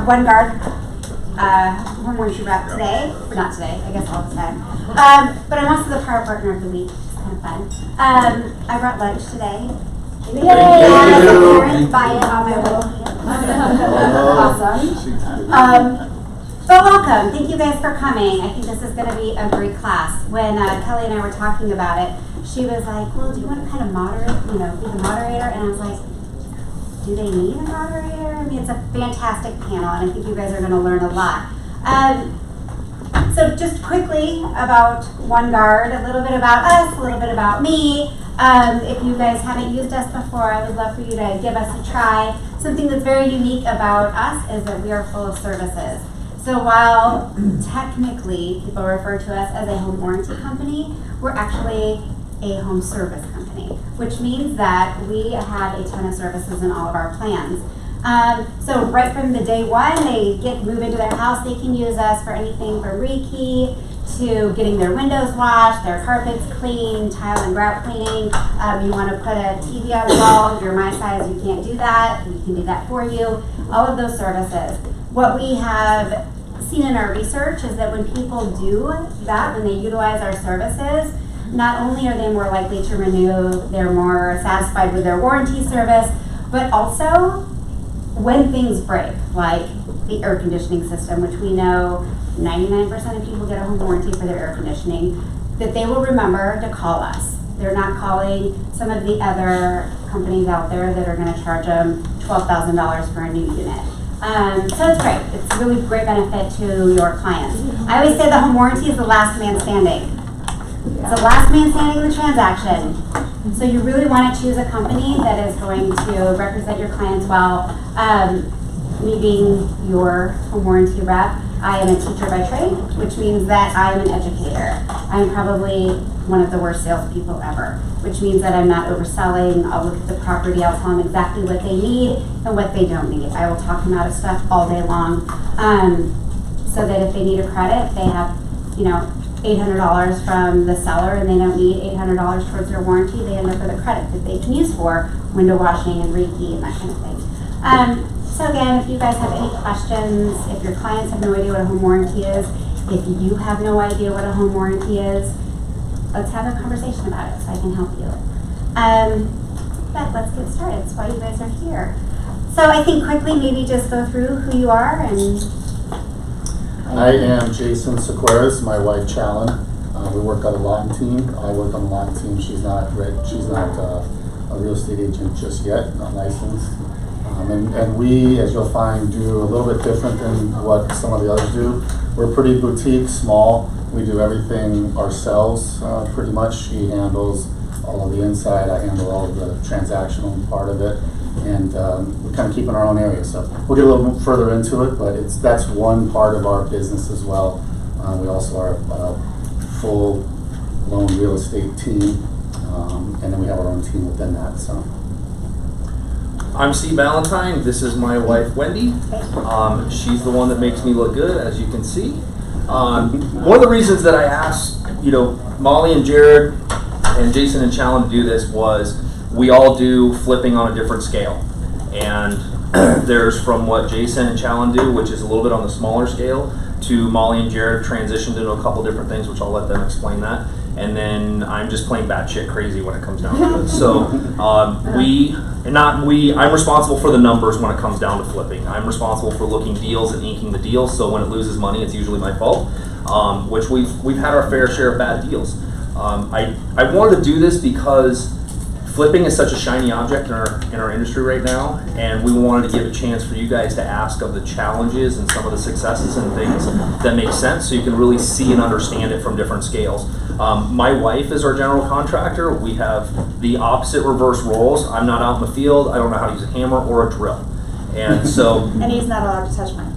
One Guard home warranty rep today. Not today, I guess all the time. But I'm also the power partner of the week. It's kind of fun. I brought lunch today. Yay! Parents buy it on my little Awesome. But welcome. Thank you guys for coming. I think this is going to be a great class. When Kelly and I were talking about it, she was like, well, do you want to kind of be the moderator? And I was like, do they need a moderator? I mean, it's a fantastic panel, and I think you guys are going to learn a lot. So just quickly about One Guard, a little bit about us, a little bit about me. If you guys haven't used us before, I would love for you to give us a try. Something that's very unique about us is that we are full of services. So while technically people refer to us as a home warranty company, we're actually a home service company, which means that we have a ton of services in all of our plans. So right from the day one, they move into their house, they can use us for anything from rekey to getting their windows washed, their carpets cleaned, tile and grout cleaning. You want to put a TV on the wall, you're my size, you can't do that, we can do that for you. All of those services. What we have seen in our research is that when people do that, when they utilize our services, not only are they more likely to renew, they're more satisfied with their warranty service, but also when things break, like the air conditioning system, which we know 99% of people get a home warranty for their air conditioning, that they will remember to call us. They're not calling some of the other companies out there that are going to charge them $12,000 for a new unit. So it's great. It's a really great benefit to your clients. I always say the home warranty is the last man standing. It's the last man standing in the transaction. So you really want to choose a company that is going to represent your clients well. Me being your home warranty rep, I am a teacher by trade, which means that I am an educator. I'm probably one of the worst salespeople ever, which means that I'm not overselling. I'll look at the property, I'll tell them exactly what they need and what they don't need. I will talk them out of stuff all day long, so that if they need a credit, they have, $800 from the seller and they don't need $800 towards their warranty, they end up with a credit that they can use for window washing and rekey and that kind of thing. So again, if you guys have any questions, if your clients have no idea what a home warranty is, if you have no idea what a home warranty is, let's have a conversation about it so I can help you. But let's get started. That's why you guys are here. So I think quickly maybe just go through who you are and... I am Jason Sequeira, my wife Challen. We work on the lawn team. I work on the lawn team. She's not a real estate agent just yet, not licensed. And we, as you'll find, do a little bit different than what some of the others do. We're pretty boutique, small. We do everything ourselves, pretty much. She handles all of the inside. I handle all of the transactional part of it. And we're kind of keeping our own area. So we'll get a little bit further into it, but that's one part of our business as well. We also are a full-blown real estate team, and then we have our own team within that. So. I'm Steve Valentine. This is my wife, Wendy. She's the one that makes me look good, as you can see. One of the reasons that I asked, Molly and Jared and Jason and Challen to do this was we all do flipping on a different scale. And there's from what Jason and Challen do, which is a little bit on the smaller scale, to Molly and Jared transitioned into a couple different things, which I'll let them explain that. And then I'm just plain batshit crazy when it comes down to it. So I'm responsible for the numbers when it comes down to flipping. I'm responsible for looking deals and inking the deals. So when it loses money, it's usually my fault, which we've had our fair share of bad deals. I wanted to do this because flipping is such a shiny object in our industry right now, and we wanted to give a chance for you guys to ask of the challenges and some of the successes and things that make sense so you can really see and understand it from different scales. My wife is our general contractor. We have the opposite reverse roles. I'm not out in the field. I don't know how to use a hammer or a drill. And so... and he's not allowed to touch mine.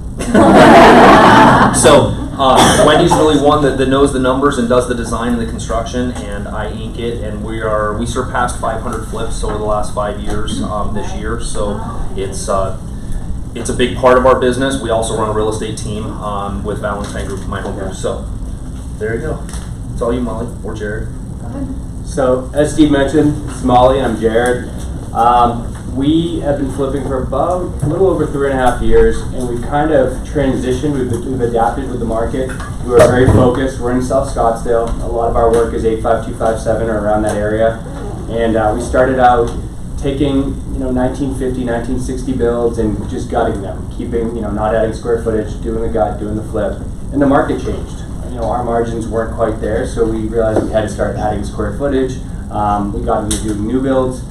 So Wendy's really one that knows the numbers and does the design and the construction, and I ink it, and we surpassed 500 flips over the last 5 years this year, so it's a big part of our business. We also run a real estate team with Valentine Group, my home group. So there you go. It's all you, Molly, or Jared. So as Steve mentioned, it's Molly, I'm Jared. We have been flipping for about a little over 3.5 years, and we've kind of transitioned. We've adapted with the market. We were very focused. We're in South Scottsdale. A lot of our work is 85257 or around that area. And we started out taking 1950, 1960 builds and just gutting them, keeping, not adding square footage, doing the gut, doing the flip. And the market changed. Our margins weren't quite there, so we realized we had to start adding square footage. We got into doing new builds.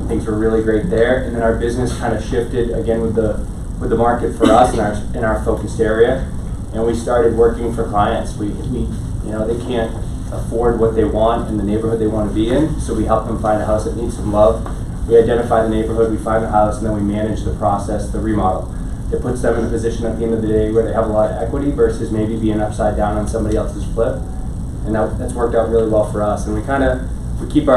Things were really great there, and then our business kind of shifted again with the market for us in our focused area, and we started working for clients. We they can't afford what they want in the neighborhood they want to be in, so we help them find a house that needs some love. We identify the neighborhood, we find the house, and then we manage the process, the remodel. It puts them in a position at the end of the day where they have a lot of equity versus maybe being upside down on somebody else's flip, and that's worked out really well for us. And we keep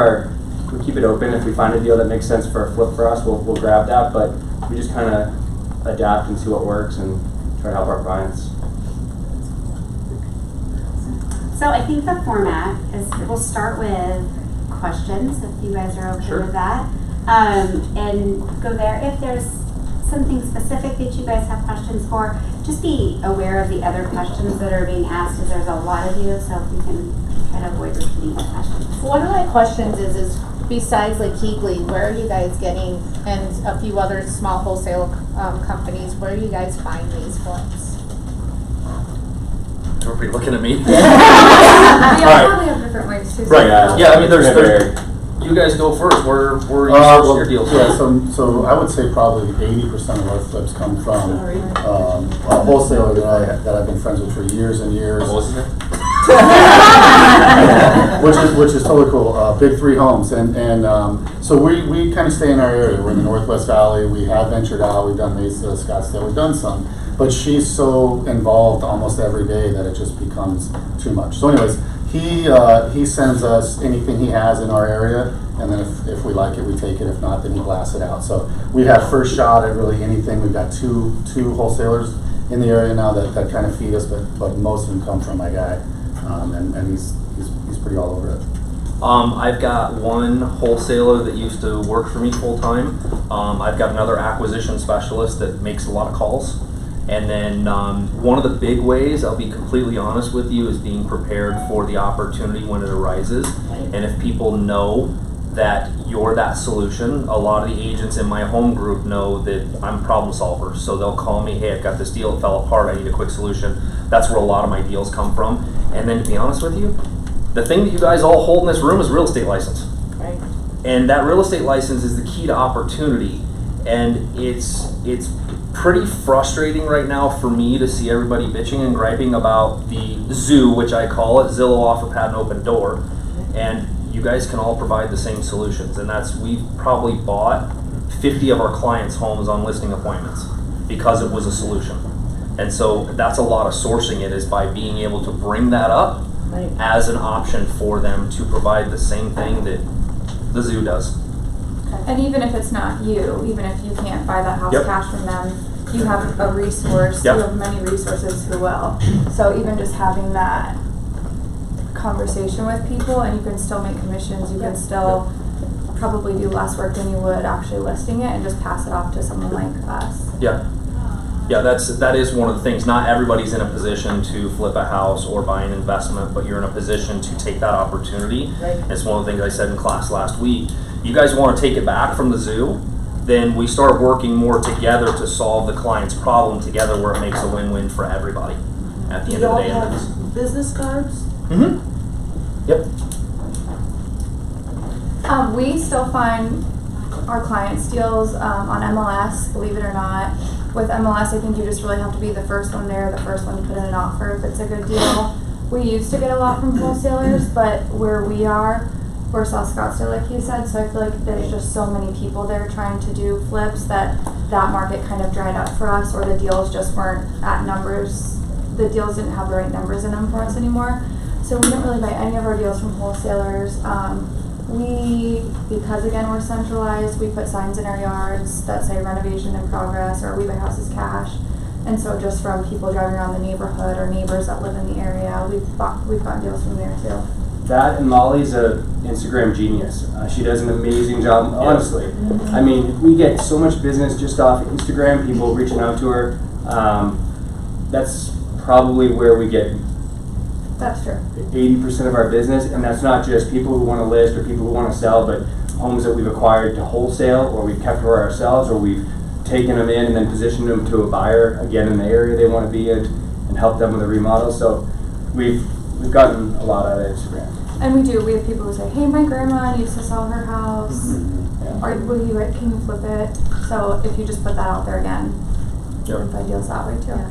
it open. If we find a deal that makes sense for a flip for us, we'll grab that, but we just kind of adapt and see what works and try to help our clients. So I think the format is we'll start with questions, if you guys are okay with that, and go there. If there's something specific that you guys have questions for, just be aware of the other questions that are being asked, because there's a lot of you, so if you can try to avoid repeating the questions. One of my questions is besides like Keegley, where are you guys getting, and a few other small wholesale companies, where do you guys find these flips? Everybody looking at me? We Right. probably have different ways too. Right. Yeah. I mean, there's you guys go first. Where you source your deals? Yeah, so I would say probably 80% of our flips come from a wholesaler that I've been friends with for years and years. What was his name? which is totally cool. Big Three Homes, and so we kind of stay in our area. We're in the Northwest Valley. We have ventured out. We've done Mesa, Scottsdale. We've done some, but she's so involved almost every day that it just becomes too much. So, anyways, he sends us anything he has in our area, and then if we like it, we take it. If not, then he blasts it out. So we have first shot at really anything. We've got two wholesalers in the area now that kind of feed us, but most of them come from my guy. And he's pretty all over it. I've got one wholesaler that used to work for me full time. I've got another acquisition specialist that makes a lot of calls. And then one of the big ways, I'll be completely honest with you, is being prepared for the opportunity when it arises. And if people know that you're that solution, a lot of the agents in my home group know that I'm a problem solver. So they'll call me, hey, I've got this deal, it fell apart, I need a quick solution. That's where a lot of my deals come from. And then to be honest with you, the thing that you guys all hold in this room is real estate license. Right. And that real estate license is the key to opportunity. And it's pretty frustrating right now for me to see everybody bitching and griping about the zoo, which I call it, Zillow offer pad and open door. And you guys can all provide the same solutions. And we've probably bought 50 of our clients' homes on listing appointments because it was a solution. And so that's a lot of sourcing it, is by being able to bring that up as an option for them to provide the same thing that the zoo does. And even if it's not you, even if you can't buy that house cash from them, you have a resource. Yep. You have many resources who will. So even just having that conversation with people, and you can still make commissions, you can still probably do less work than you would actually listing it and just pass it off to someone like us. Yeah. Yeah, that is one of the things. Not everybody's in a position to flip a house or buy an investment, but you're in a position to take that opportunity. Right. It's one of the things I said in class last week. You guys want to take it back from the zoo, then we start working more together to solve the client's problem together, where it makes a win-win for everybody at the end of the day. Have business cards? Mm-hmm. Yep. We still find our clients deals on MLS, believe it or not. With MLS, I think you just really have to be the first one there, the first one to put in an offer if it's a good deal. We used to get a lot from wholesalers, but where we are, we're South Scottsdale, like you said, so I feel like there's just so many people there trying to do flips that market kind of dried up for us, or the deals just weren't at numbers. The deals didn't have the right numbers in them for us anymore. So we didn't really buy any of our deals from wholesalers. Because again we're centralized, we put signs in our yards that say renovation in progress or we buy houses cash. And so just from people driving around the neighborhood or neighbors that live in the area, we've gotten deals from there too. That and Molly's a Instagram genius. She does an amazing job, honestly. I mean, we get so much business just off Instagram, people reaching out to her. That's probably where we get That's true. 80% of our business, and that's not just people who want to list or people who want to sell, but homes that we've acquired to wholesale, or we've kept for ourselves, or we've taken them in and then positioned them to a buyer, again, in the area they want to be in, and help them with a remodel. So we've gotten a lot out of Instagram. And we have people who say, hey, my grandma needs to sell her house. Yeah. Or can you flip it? So if you just put that out there again, you Yep. can find deals that way too. Yeah.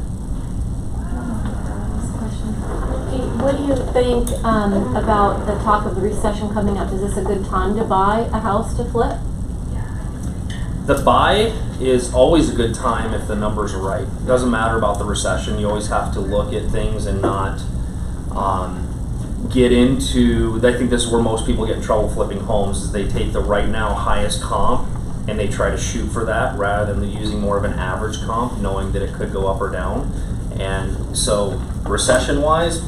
What do you think about the talk of the recession coming up? Is this a good time to buy a house to flip? The buy is always a good time if the numbers are right. It doesn't matter about the recession. You always have to look at things and not get into, I think this is where most people get in trouble flipping homes, is they take the right now highest comp and they try to shoot for that rather than using more of an average comp, knowing that it could go up or down. And so recession wise,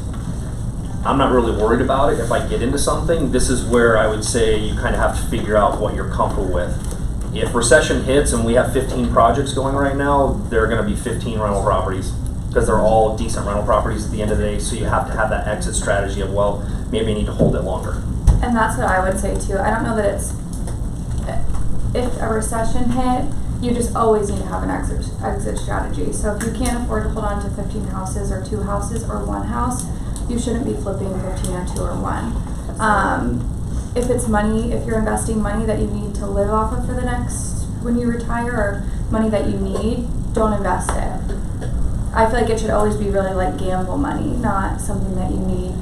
I'm not really worried about it. If I get into something, this is where I would say you kind of have to figure out what you're comfortable with. If recession hits and we have 15 projects going right now, there are going to be 15 rental properties because they're all decent rental properties at the end of the day. So you have to have that exit strategy of, well, maybe I need to hold it longer. And that's what I would say too. I don't know that it's, if a recession hit, you just always need to have an exit strategy. So if you can't afford to hold on to 15 houses or 2 houses or 1 house, you shouldn't be flipping 15 or 2 or 1. If it's money, if you're investing money that you need to live off of for the next, when you retire, or money that you need, don't invest it. I feel like it should always be really like gamble money, not something that you need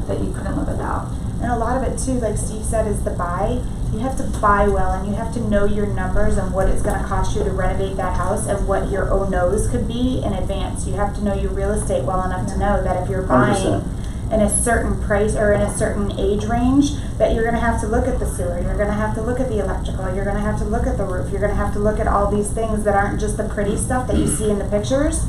that you couldn't live without. And a lot of it too, like Steve said, is the buy. You have to buy well, and you have to know your numbers and what it's going to cost you to renovate that house and what your oh-no's could be in advance. You have to know your real estate well enough to know that if you're buying 100%. in a certain price or in a certain age range, that you're going to have to look at the sewer, you're going to have to look at the electrical, you're going to have to look at the roof, you're going to have to look at all these things that aren't just the pretty stuff that you see in the pictures.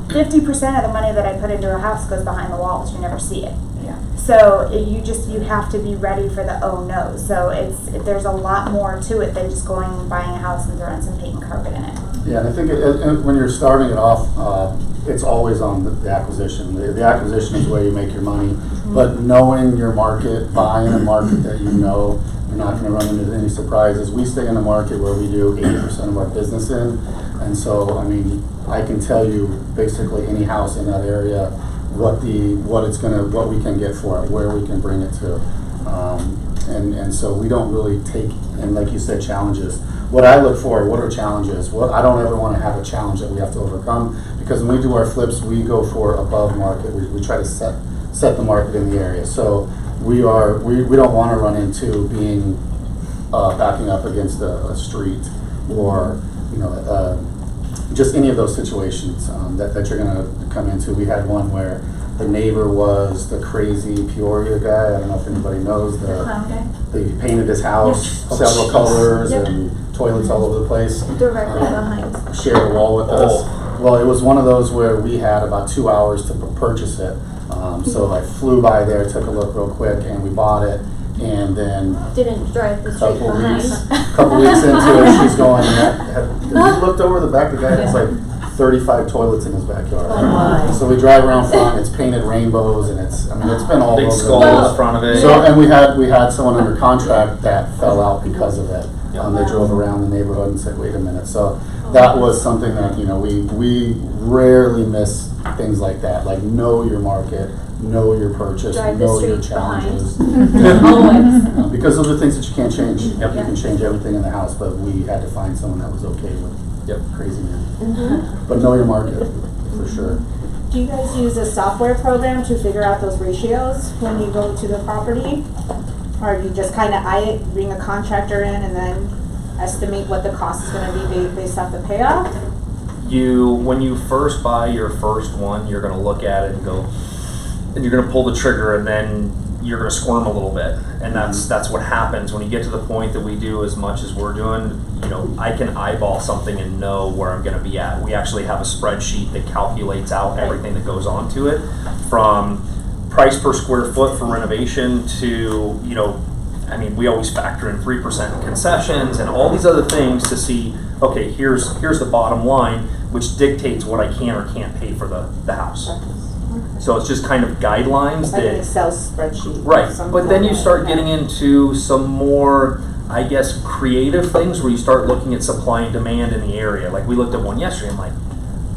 50% of the money that I put into a house goes behind the walls. You never see it. Yeah. So you have to be ready for the oh no. So there's a lot more to it than just going and buying a house and throwing some paint and carpet in it. Yeah, and I think when you're starting it off, it's always on the acquisition. The acquisition is where you make your money, but knowing your market, buying a market that you know, you're not going to run into any surprises. We stay in a market where we do 80% of our business in, and so, I mean, I can tell you basically any house in that area, what we can get for it, where we can bring it to, and so we don't really take, and like you said, challenges. What I look for, what are challenges? Well, I don't ever want to have a challenge that we have to overcome, because when we do our flips, we go for above market. We try to set the market in the area. So we don't want to run into being backing up against a street, or just any of those situations that you're going to come into. We had one where the neighbor was the crazy Peoria guy. I don't know if anybody knows. They painted his house several colors and toilets all over the place. Directly behind. Shared a wall with us. Well, it was one of those where we had about 2 hours to purchase it. So I flew by there, took a look real quick, and we bought it. And then Didn't drive the street behind. couple weeks into it, she's going, have you looked over the back? The guy has like 35 toilets in his backyard. Oh my. So we drive around front, it's painted rainbows, and it's been all Big over skull the in place. the front of it. So, and we had someone under contract that fell out because of it. They drove around the neighborhood and said, wait a minute. So that was something that, we rarely miss things like that. Like, know your market, know your purchase, Drive the know your street challenges. Always. Because those are things that you can't change. Yep. You can change everything in the house, but we had to find someone that was okay with crazy man. But know your market, for sure. Do you guys use a software program to figure out those ratios when you go to the property? Or do you just kind of bring a contractor in and then estimate what the cost is going to be based off the payoff? When you first buy your first one, you're going to look at it and go, and you're going to pull the trigger, and then you're going to squirm a little bit, and that's what happens when you get to the point that we do as much as we're doing. I can eyeball something and know where I'm going to be at. We actually have a spreadsheet that calculates out everything that goes onto it, from price per square foot for renovation to, you know, I mean, we always factor in 3% concessions and all these other things to see, okay, here's the bottom line, which dictates what I can or can't pay for the house. So it's just kind of guidelines Like an that, Excel spreadsheet. right, something but then like you that. start getting into some more, I guess, creative things where you start looking at supply and demand in the area. Like we looked at one yesterday, I'm like,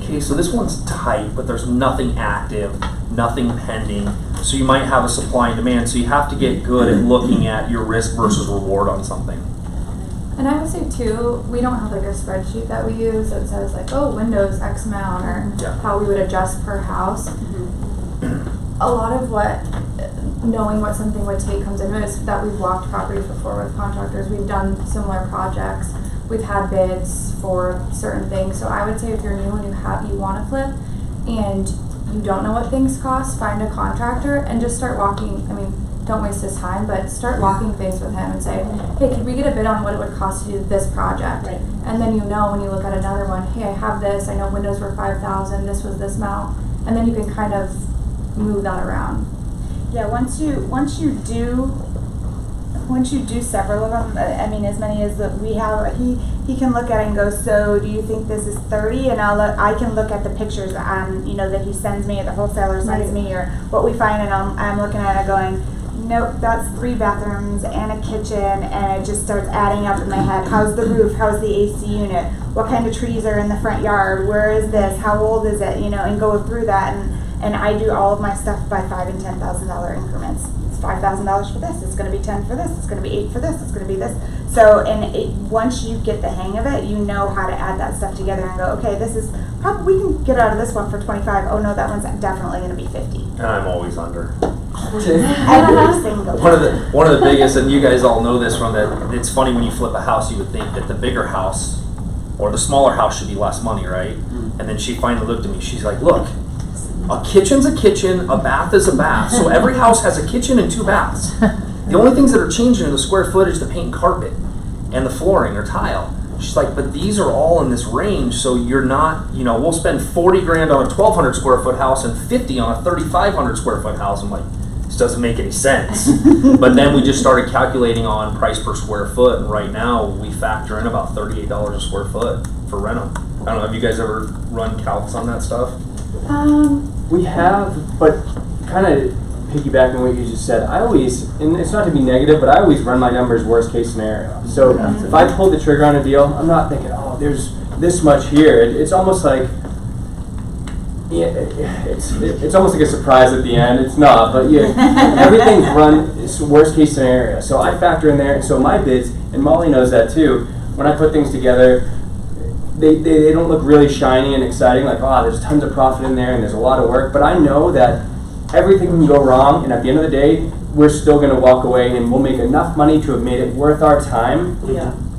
okay, so this one's tight, but there's nothing active, nothing pending. So you might have a supply and demand. So you have to get good at looking at your risk versus reward on something. And I would say too, we don't have like a spreadsheet that we use that says like, oh, windows X amount, or Yeah. how we would adjust per house. A lot of what knowing what something would take comes into it is that we've walked properties before with contractors. We've done similar projects. We've had bids for certain things. So I would say if you're new and you want to flip and you don't know what things cost, find a contractor and just start walking. I mean, don't waste his time, but start walking things with him and say, hey, could we get a bid on what it would cost to do this project? Right. And then you know when you look at another one, hey, I have this. I know windows were 5,000. This was this amount, and then you can kind of move that around. Yeah, once you do several of them, I mean, as many as that we have, he can look at it and go, so do you think this is 30? And I can look at the pictures on, you know, that he sends me or the wholesaler sends me or what we find, and I'm looking at it going, nope, that's 3 bathrooms and a kitchen, and it just starts adding up in my head. How's the roof? How's the AC unit? What kind of trees are in the front yard? Where is this? How old is it? You know, and go through that, and I do all of my stuff by $5,000 and $10,000 increments. It's $5,000 for this. It's going to be 10 for this. It's going to be 8 for this. It's going to be this. So, once you get the hang of it, you know how to add that stuff together and go, okay, this is probably, we can get out of this one for 25. Oh no, that one's definitely going to be 50. And I'm always under. Every single One of the biggest, and you guys all know this from that, it's funny when you flip a house, you would think that the bigger house or the smaller house should be less money, right? And then she finally looked at me, she's like, look, a kitchen's a kitchen, a bath is a bath. So every house has a kitchen and 2 baths. The only things that are changing are the square footage, the paint and carpet, and the flooring or tile. She's like, but these are all in this range, so you're not, you know, we'll spend 40 grand on a 1,200 square foot house and 50 on a 3,500 square foot house. I'm like, this doesn't make any sense. But then we just started calculating on price per square foot, and right now we factor in about $38 a square foot for rental. I don't know, have you guys ever run calcs on that stuff? We have, but kind of piggybacking on what you just said, I always, and it's not to be negative, but I always run my numbers worst case scenario. So if I pull the trigger on a deal, I'm not thinking, oh, there's this much here. It's almost like, it's almost like a surprise at the end. It's not, but everything's run it's worst case scenario. So I factor in there, and so my bids, and Molly knows that too, when I put things together, they don't look really shiny and exciting, like, oh, there's tons of profit in there and there's a lot of work, but I know that everything can go wrong, and at the end of the day, we're still going to walk away and we'll make enough money to have made it worth our time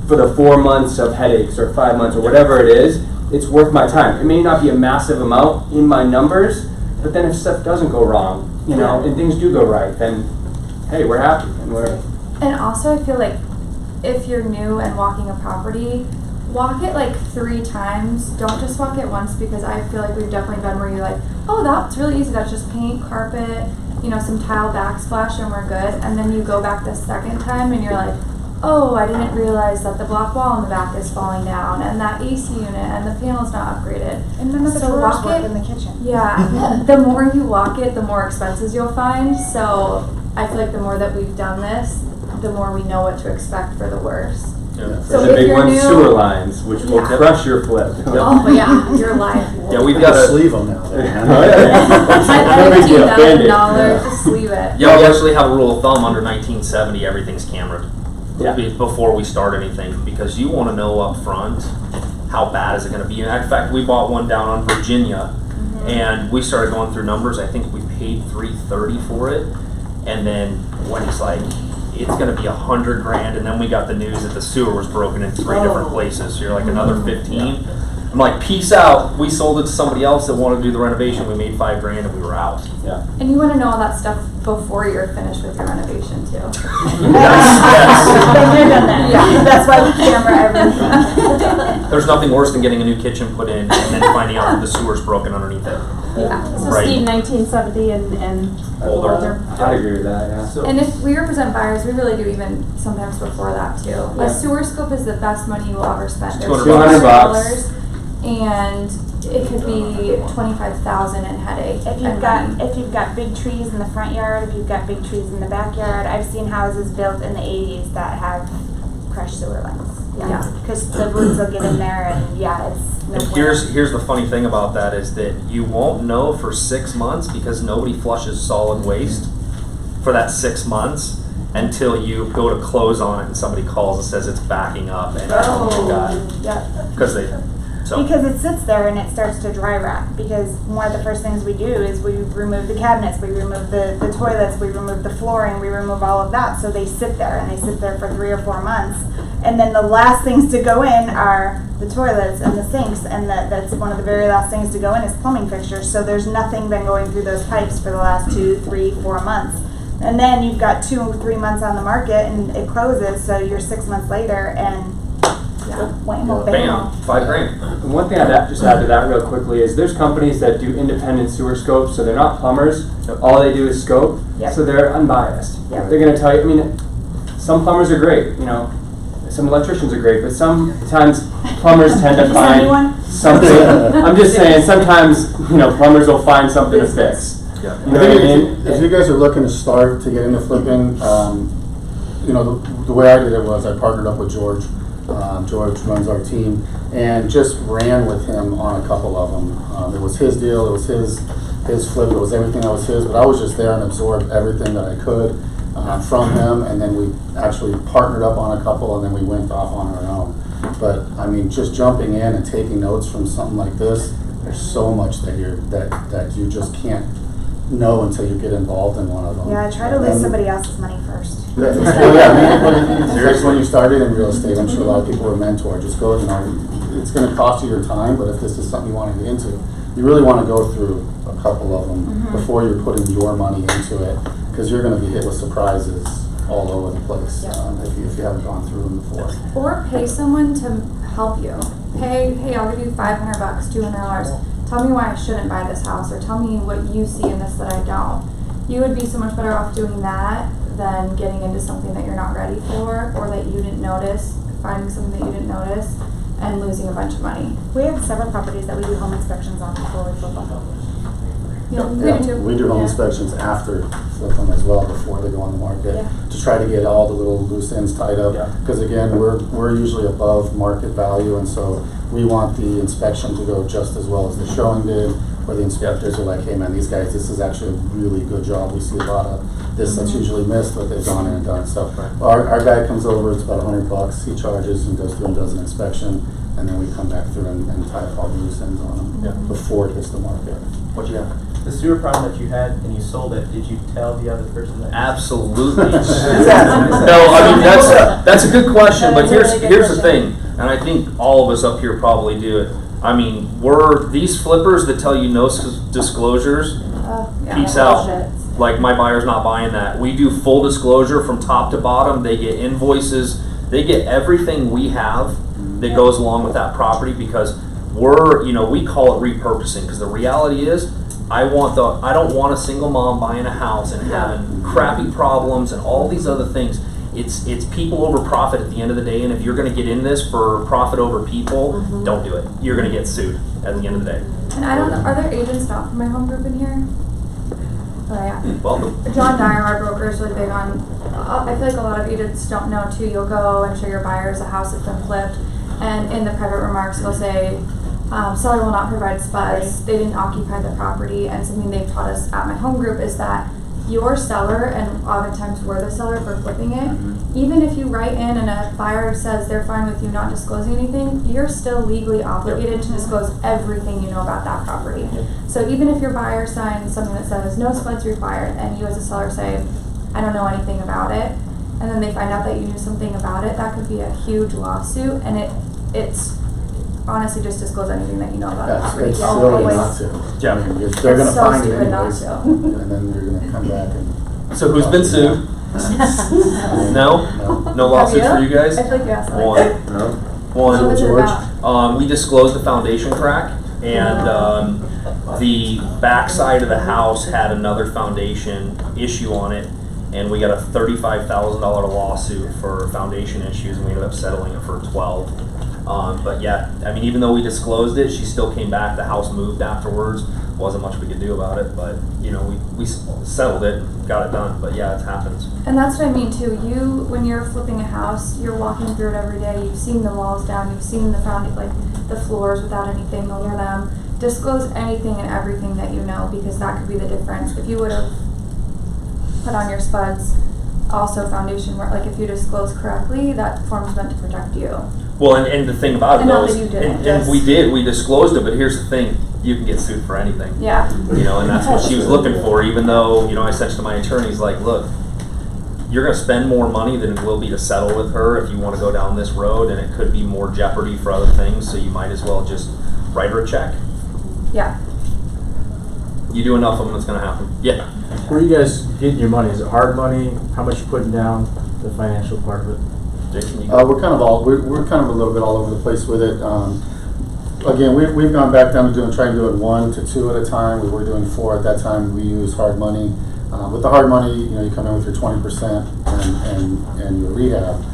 for the 4 months of headaches or 5 months or whatever it is. It's worth my time. It may not be a massive amount in my numbers, but then if stuff doesn't go wrong, you know, and things do go right, then hey, we're happy and we're. And also, I feel like if you're new and walking a property, walk it like 3 times. Don't just walk it once, because I feel like we've definitely been where you're like, oh, that's really easy. That's just paint, carpet, you know, some tile backsplash, and we're good. And then you go back the second time and you're like, oh, I didn't realize that the block wall in the back is falling down, and that AC unit, and the panel's not upgraded. And none of the drawers work in the kitchen. Yeah, the more you walk it, the more expenses you'll find. So I feel like the more that we've done this, the more we know what to expect for the worst. Yeah. So the if big you're one, new, sewer lines, which will crush your flip. oh yeah, you're live. Yeah, we've You got gotta a sleeve them now. No big deal. Band-Aid. $15,000, just leave it. Yeah, we actually have a rule of thumb under 1970, everything's cameraed before we start anything, because you want to know up front how bad is it going to be. In fact, we bought one down on Virginia, and we started going through numbers. I think we paid $330 for it, and then when it's like, it's going to be $100 grand, and then we got the news that the sewer was broken in 3 different places. So you're like, another 15. I'm like, peace out. We sold it to somebody else that wanted to do the renovation. We made $5 grand and we were out. Yeah. And you want to know all that stuff before you're finished with your renovation too. Yes. Then you're done that. Yeah. That's why we camera everything. There's nothing worse than getting a new kitchen put in and then finding out that the sewer's broken underneath it. Yeah. So Right. Steve, 1970 and Older. I'd agree with that, yeah. So, And if we represent buyers, we really do even sometimes before that too. Yeah. A sewer scope is the best money you will ever spend. They're $200 bucks. And it could be 25,000 in headache. If you've got big trees in the front yard, if you've got big trees in the backyard, I've seen houses built in the 80s that have crushed sewer lines. Yeah. Because the roots will get in there and it's no and bueno. here's the funny thing about that is that you won't know for 6 months because nobody flushes solid waste for that 6 months until you go to close on it and somebody calls and says it's backing up and oh my god, Yeah. because they so. Because it sits there and it starts to dry rot. Because one of the first things we do is we remove the cabinets, we remove the toilets, we remove the flooring, we remove all of that. So they sit there and they sit there for 3 or 4 months. And then the last things to go in are the toilets and the sinks, and that's one of the very last things to go in is plumbing fixtures. So there's nothing been going through those pipes for the last 2, 3, 4 months. And then you've got 2 or 3 months on the market and it closes, so you're 6 months later and whammo, Bam, $5,000. And one thing I'd just add to that real quickly is there's companies that do independent sewer scopes, so they're not plumbers. All they do is scope, Yep. so they're unbiased. Yep. They're going to tell you, I mean, some plumbers are great, you know, some electricians are great, but sometimes plumbers tend to Is anyone? find something. I'm just saying, sometimes, you know, plumbers will find something to fix. Yeah. You know what I mean? If you guys are looking to start to get into flipping, you know, the way I did it was I partnered up with George. George runs our team, and just ran with him on a couple of them. It was his deal, it was his flip, it was everything that was his, but I was just there and absorbed everything that I could from him, and then we actually partnered up on a couple, and then we went off on our own. But I mean, just jumping in and taking notes from something like this, there's so much that you just can't know until you get involved in one of them. Yeah, try to lose somebody else's money first. Well, yeah, I mean, just when you started in real estate, I'm sure a lot of people were mentored. Just go, you know, it's going to cost you your time, but if this is something you want to get into, you really want to go through a couple of them before you're putting your money into it, because you're going to be hit with surprises all over the place if you haven't gone through them before. Or pay someone to help you. Hey, I'll give you $500, $200. Tell me why I shouldn't buy this house, or tell me what you see in this that I don't. You would be so much better off doing that than getting into something that you're not ready for, or that you didn't notice, finding something that you didn't notice, and losing a bunch of money. We have several properties that we do home inspections on before we flip them. Yeah, we do too. We do home inspections after flip them as well, before they go on the market, to try to get all the little loose ends tied up. Because again, we're usually above market value, and so we want the inspection to go just as well as the showing did, where the inspectors are like, hey man, these guys, this is actually a really good job. We see a lot of this that's usually missed, but they've gone in and done. So our guy comes over, it's about $100, he charges and goes through and does an inspection, and then we come back through and tie up all the loose ends on them before it hits the market. What you got? The sewer problem that you had and you sold it, did you tell the other person that? Absolutely. No, I mean that's a good question, but here's the thing, and I think all of us up here probably do it. I mean, we're these flippers that tell you no disclosures. Peace out. Like, my buyer's not buying that. We do full disclosure from top to bottom. They get invoices. They get everything we have that goes along with that property, because we call it repurposing, because the reality is, I don't want a single mom buying a house and having crappy problems and all these other things. It's people over profit at the end of the day, and if you're going to get in this for profit over people, don't do it. You're going to get sued at the end of the day. And I don't know, are there agents not from my home group in here? Oh yeah. Welcome. John Dyer, our broker, is really big on, I feel like a lot of agents don't know too. You'll go and show your buyers a house that's been flipped, and in the private remarks they'll say, seller will not provide spuds, they didn't occupy the property. And something they've taught us at my home group is that your seller, and oftentimes we're the seller for flipping it, even if you write in and a buyer says they're fine with you not disclosing anything, you're still legally obligated to disclose everything you know about that property. So even if your buyer signs something that says no spuds required, and you as a seller say, I don't know anything about it, and then they find out that you knew something about it, that could be a huge lawsuit. And it's honestly just disclose anything that you know about the property. It's silly not to. Yeah. I mean, they're going to so find it stupid not anyways, to. and then they're going to come back and. So who's been sued? No? No lawsuits for you guys? I feel like you asked that. One. What was it George? about? We disclosed the foundation crack, and the backside of the house had another foundation issue on it, and we got a $35,000 lawsuit for foundation issues, and we ended up settling it for 12. But yeah, I mean, even though we disclosed it, she still came back. The house moved afterwards. Wasn't much we could do about it, but you know, we settled it, got it done. But yeah, it happens. And that's what I mean too. When you're flipping a house, you're walking through it every day. You've seen the walls down. You've seen the floors without anything over them. Disclose anything and everything that you know, because that could be the difference. If you would have put on your spuds also foundation work, like if you disclose correctly, that form's meant to protect you. Well, and the thing about it And though not is, that you didn't, and we disclosed it, but here's the thing, you can get sued for anything. Yeah. You know, and that's what she was looking for, even though, you know, I said to my attorneys, like, look, you're gonna spend more money than it will be to settle with her if you wanna go down this road, and it could be more jeopardy for other things, so you might as well just write her a check. Yeah. You do enough of them, it's gonna happen. Yeah. Where are you guys getting your money? Is it hard money? How much you putting down? The financial part of it. Jason, you We're kind of we're kind of a little bit all over the place with it. Again, we've gone back down to trying to do it 1 to 2 at a time. We were doing 4 at that time. We use hard money. With the hard money, you know, you come in with your 20% and your rehab.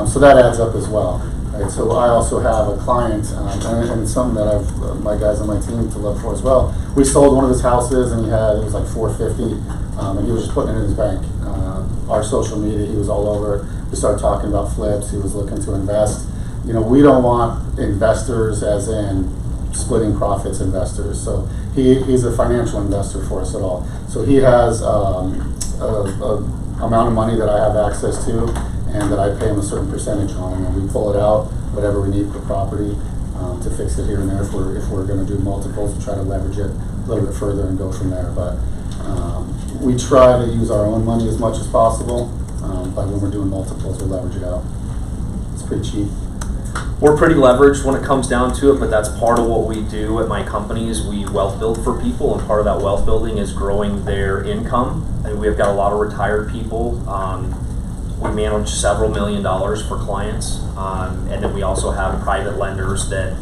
So that adds up as well. Right? So I also have a client, and it's something that I've my guys on my team to look for as well. We sold one of his houses, and it was like $450, and he was just putting it in his bank. Our social media, he was all over it. We started talking about flips. He was looking to invest. You know, we don't want investors as in splitting profits investors. So he's a financial investor for us at all. So he has a amount of money that I have access to, and that I pay him a certain percentage on, and we pull it out, whatever we need for property, to fix it here and there. If we're going to do multiples, we try to leverage it a little bit further and go from there. But we try to use our own money as much as possible, but when we're doing multiples, we leverage it out. It's pretty cheap. We're pretty leveraged when it comes down to it, but that's part of what we do at my company is we wealth build for people, and part of that wealth building is growing their income. And we've got a lot of retired people. We manage several $1 million for clients, and then we also have private lenders that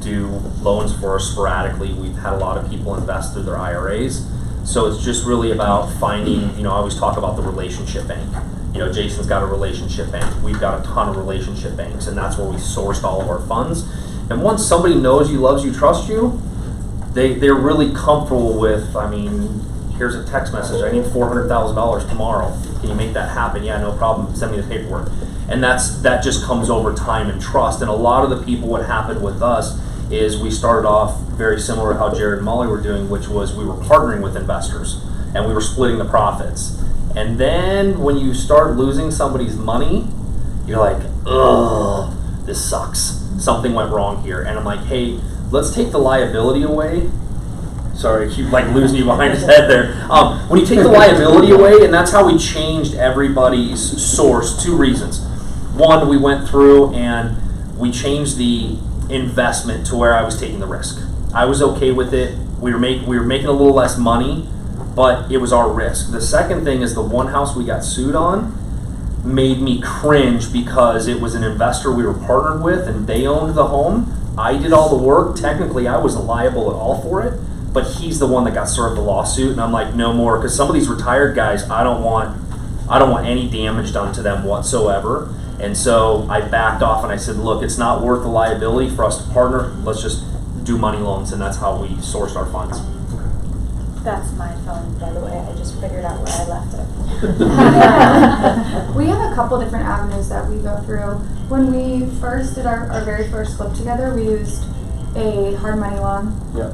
do loans for us sporadically. We've had a lot of people invest through their IRAs. So it's just really about finding, you know, I always talk about the relationship bank. You know, Jason's got a relationship bank. We've got a ton of relationship banks, and that's where we sourced all of our funds. And once somebody knows you, loves you, trusts you, they're really comfortable with, I mean, here's a text message, I need $400,000 tomorrow. Can you make that happen? Yeah, no problem, send me the paperwork. And that just comes over time and trust. And a lot of the people, what happened with us is we started off very similar to how Jared and Molly were doing, which was we were partnering with investors, and we were splitting the profits. And then when you start losing somebody's money, you're like, ugh, this sucks. Something went wrong here. And I'm like, hey, let's take the liability away. Sorry, I keep like losing you behind his head there. When you take the liability away, and that's how we changed everybody's source, 2 reasons. One, we went through and we changed the investment to where I was taking the risk. I was okay with it. We were making a little less money, but it was our risk. The second thing is the one house we got sued on made me cringe because it was an investor we were partnered with and they owned the home. I did all the work. Technically, I wasn't liable at all for it, but he's the one that got served the lawsuit, and I'm like, no more, because some of these retired guys, I don't want any damage done to them whatsoever. And so I backed off and I said, look, it's not worth the liability for us to partner. Let's just do money loans, and that's how we sourced our funds. That's my phone, by the way. I just figured out where I left it. We have a couple different avenues that we go through. When we first did our very first flip together, we used a hard money loan. Yeah.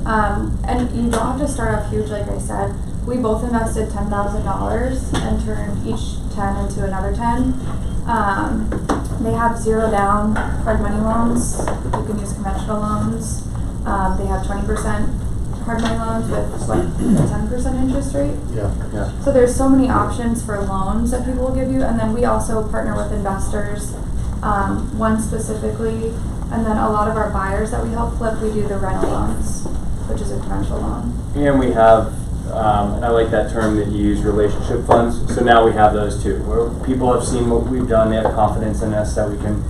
And you don't have to start off huge, like I said. We both invested $10,000 and turned each 10 into another 10. They have 0 down hard money loans. You can use conventional loans. They have 20% hard money loans with like a 10% interest rate. Yeah. So there's so many options for loans that people will give you, and then we also partner with investors, one specifically, and then a lot of our buyers that we help flip, we do the rental loans, which is a conventional loan. And we have, and I like that term that you use, relationship funds. So now we have those too, where people have seen what we've done, they have confidence in us that we can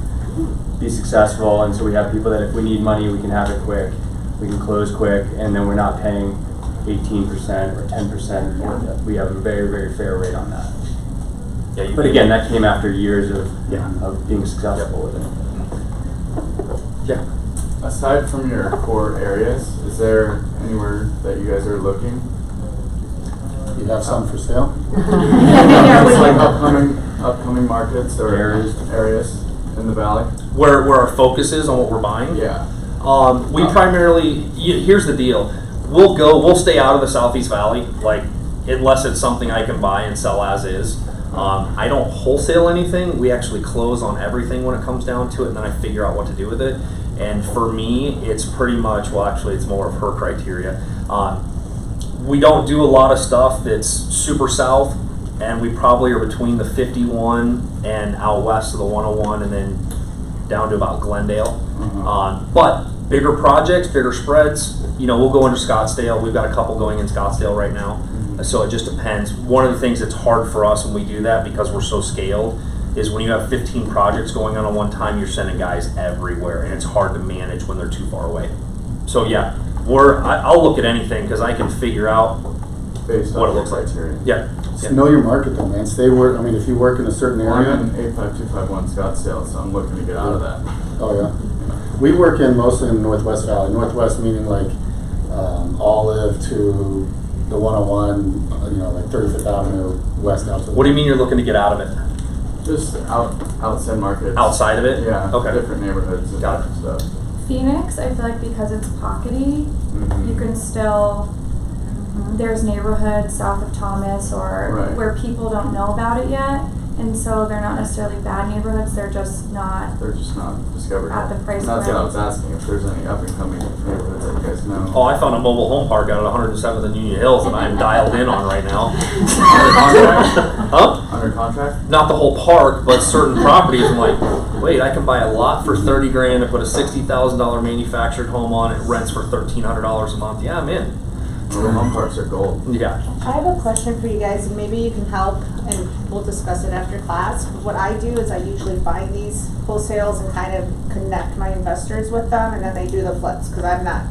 be successful, and so we have people that if we need money, we can have it quick, we can close quick, and then we're not paying 18% or 10%. We have a very, very fair rate on that. Yeah, But again, that came after years of being successful with it. Yeah. Aside from your core areas, is there anywhere that you guys are looking? You have some for sale? It's like upcoming markets or areas in the valley? Where our focus is on what we're buying? Yeah. We primarily, here's the deal. We'll stay out of the Southeast Valley, like, unless it's something I can buy and sell as is. I don't wholesale anything. We actually close on everything when it comes down to it, and then I figure out what to do with it. And for me, it's pretty much, well, actually, it's more of her criteria. We don't do a lot of stuff that's super south, and we probably are between the 51 and out west of the 101, and then down to about Glendale. But bigger projects, bigger spreads, we'll go into Scottsdale. We've got a couple going in Scottsdale right now. So it just depends. One of the things that's hard for us when we do that, because we're so scaled, is when you have 15 projects going on at one time, you're sending guys everywhere, and it's hard to manage when they're too far away. So yeah, I'll look at anything because I can figure out based what on it looks like. criteria. Yeah. So know your market though, man. If you work in a certain area. I'm in 85251 Scottsdale, so I'm looking to get out of that. Oh yeah. We work mostly in Northwest Valley. Northwest meaning like Olive to the 101, like 35th Avenue west out to. What do you mean you're looking to get out of it? Just outside markets. Outside of it? Yeah. Okay. Different neighborhoods and Got it. stuff. Phoenix, I feel like because it's pockety, you can still, there's neighborhoods south of Thomas or where people don't know about it yet, and so they're not necessarily bad neighborhoods, they're just not discovered at the price That's point. what I was asking, if there's any up and coming neighborhoods that you guys know. Oh, I found a mobile home park out at 107th and Union Hills that I'm dialed in on right now. Under contract? Huh? Under contract? Not the whole park, but certain properties. I'm like, wait, I can buy a lot for $30 grand and put a $60,000 manufactured home on it. Rents for $1,300 a month. Yeah, I'm in. Mobile home parks are gold. Yeah. I have a question for you guys, and maybe you can help, and we'll discuss it after class. What I do is I usually find these wholesales and kind of connect my investors with them, and then they do the flips, because I'm not,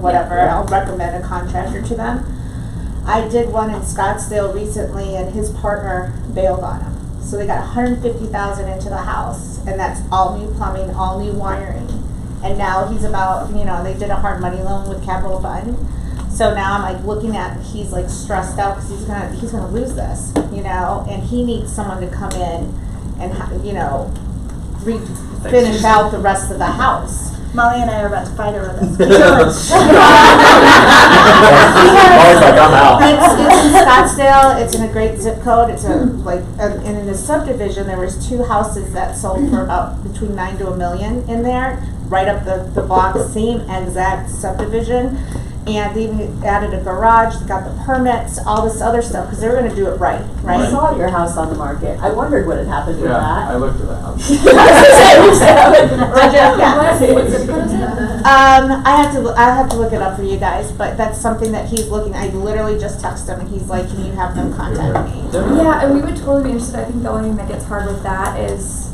whatever, and I'll recommend a contractor to them. I did one in Scottsdale recently, and his partner bailed on him. So they got $150,000 into the house, and that's all new plumbing, all new wiring. And now he's about, they did a hard money loan with Capital Fund. So now I'm like looking at, he's like stressed out because he's gonna lose this, and he needs someone to come in and finish out the rest of the house. Molly and I are about to fight over this. It's in Scottsdale. It's in a great zip code. It's and in the subdivision there was 2 houses that sold for about between $9 to $1 million in there, right up the block, same exact subdivision. And they even added a garage, they got the permits, all this other stuff, because they were going to do it right? I saw your house on the market. I wondered what had happened with that. I looked at the house. I have to look it up for you guys, but that's something that he's looking. I literally just texted him, and he's like, "Can you have them contact me?" Yeah, and we would totally be interested. I think the only thing that gets hard with that is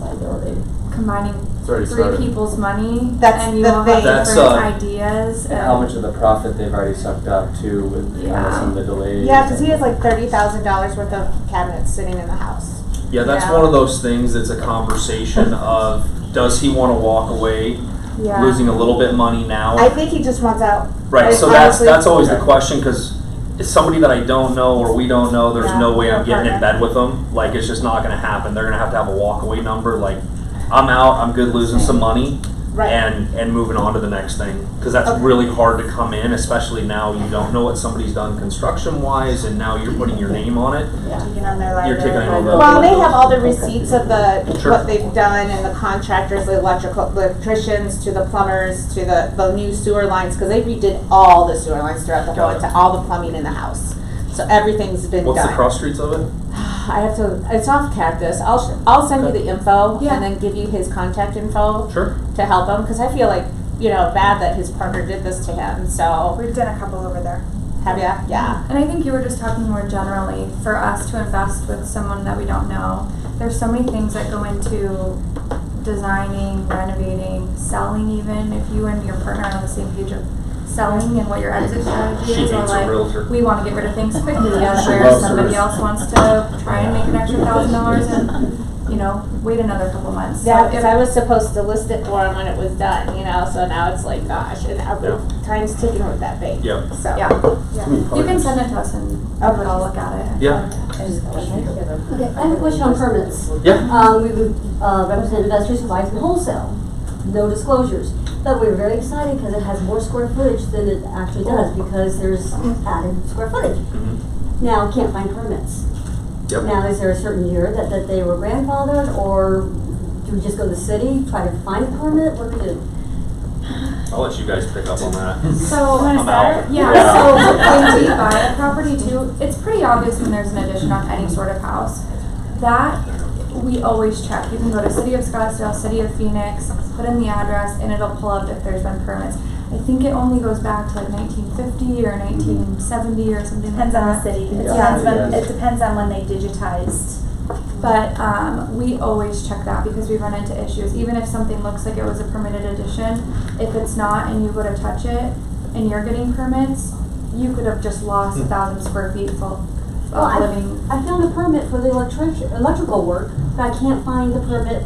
combining 3 people's money, That's and you the all thing. have different ideas. And how much of the profit they've already sucked up too with some of the delays. Yeah, because he has like $30,000 worth of cabinets sitting in the house. Yeah, that's one of those things that's a conversation of, does he want to walk away, losing a little bit of money now? I think he just wants out. Right, so that's always the question, because it's somebody that I don't know or we don't know, there's no way I'm getting in bed with them. Like, it's just not going to happen. They're going to have a walk-away number. Like, I'm out, I'm good losing some money, and moving on to the next thing. Because that's really hard to come in, especially now you don't know what somebody's done construction-wise, and now you're putting your name on it. You're taking on the... Well, they have all the receipts of what they've done, and the contractors, the electricians, to the plumbers, to the new sewer lines, because they redid all the sewer lines throughout the whole, to all the plumbing in the house. So everything's been done. What's the cross streets of it? I have to. It's off Cactus. I'll send you the info and then give you his contact info to help him, because I feel like bad that his partner did this to him. So we've done a couple over there. Have you? Yeah. And I think you were just talking more generally for us to invest with someone that we don't know. There's so many things that go into designing, renovating, selling even, if you and your partner are on the same page of selling and what your exit strategy She is, or hates a like, realtor. we wanna get rid of things quickly, She where loves somebody hers. else wants to try and make an extra $1,000 and, you know, wait another couple months. Yeah, So because I was supposed to list it for him when it was done, you know, so now it's like, gosh, and time's ticking with that bank. Yep. So. Yeah, you can send it to us and we would all look at it. Yeah. Okay, I have a question on permits. Yeah. We would represent investors who buy from wholesale, no disclosures. But we're very excited because it has more square footage than it actually does because there's added square footage. Mm-hmm. Now, can't find permits. Yep. Now, is there a certain year that they were grandfathered, or do we just go to the city, try to find a permit? What do we do? I'll let you guys pick up on that. So, I'm out. yeah, so when we buy a property too, it's pretty obvious when there's an addition on any sort of house. That, we always check. You can go to City of Scottsdale, City of Phoenix, put in the address, and it'll pull up if there's been permits. I think it only goes back to like 1950 or 1970 or something like Depends on the that. city. Yeah. It depends on when they digitized. But we always check that because we run into issues. Even if something looks like it was a permitted addition, if it's not and you go to touch it and you're getting permits, you could have just lost 1,000 square feet full of living. I found a permit for the electrical work, but I can't find the permit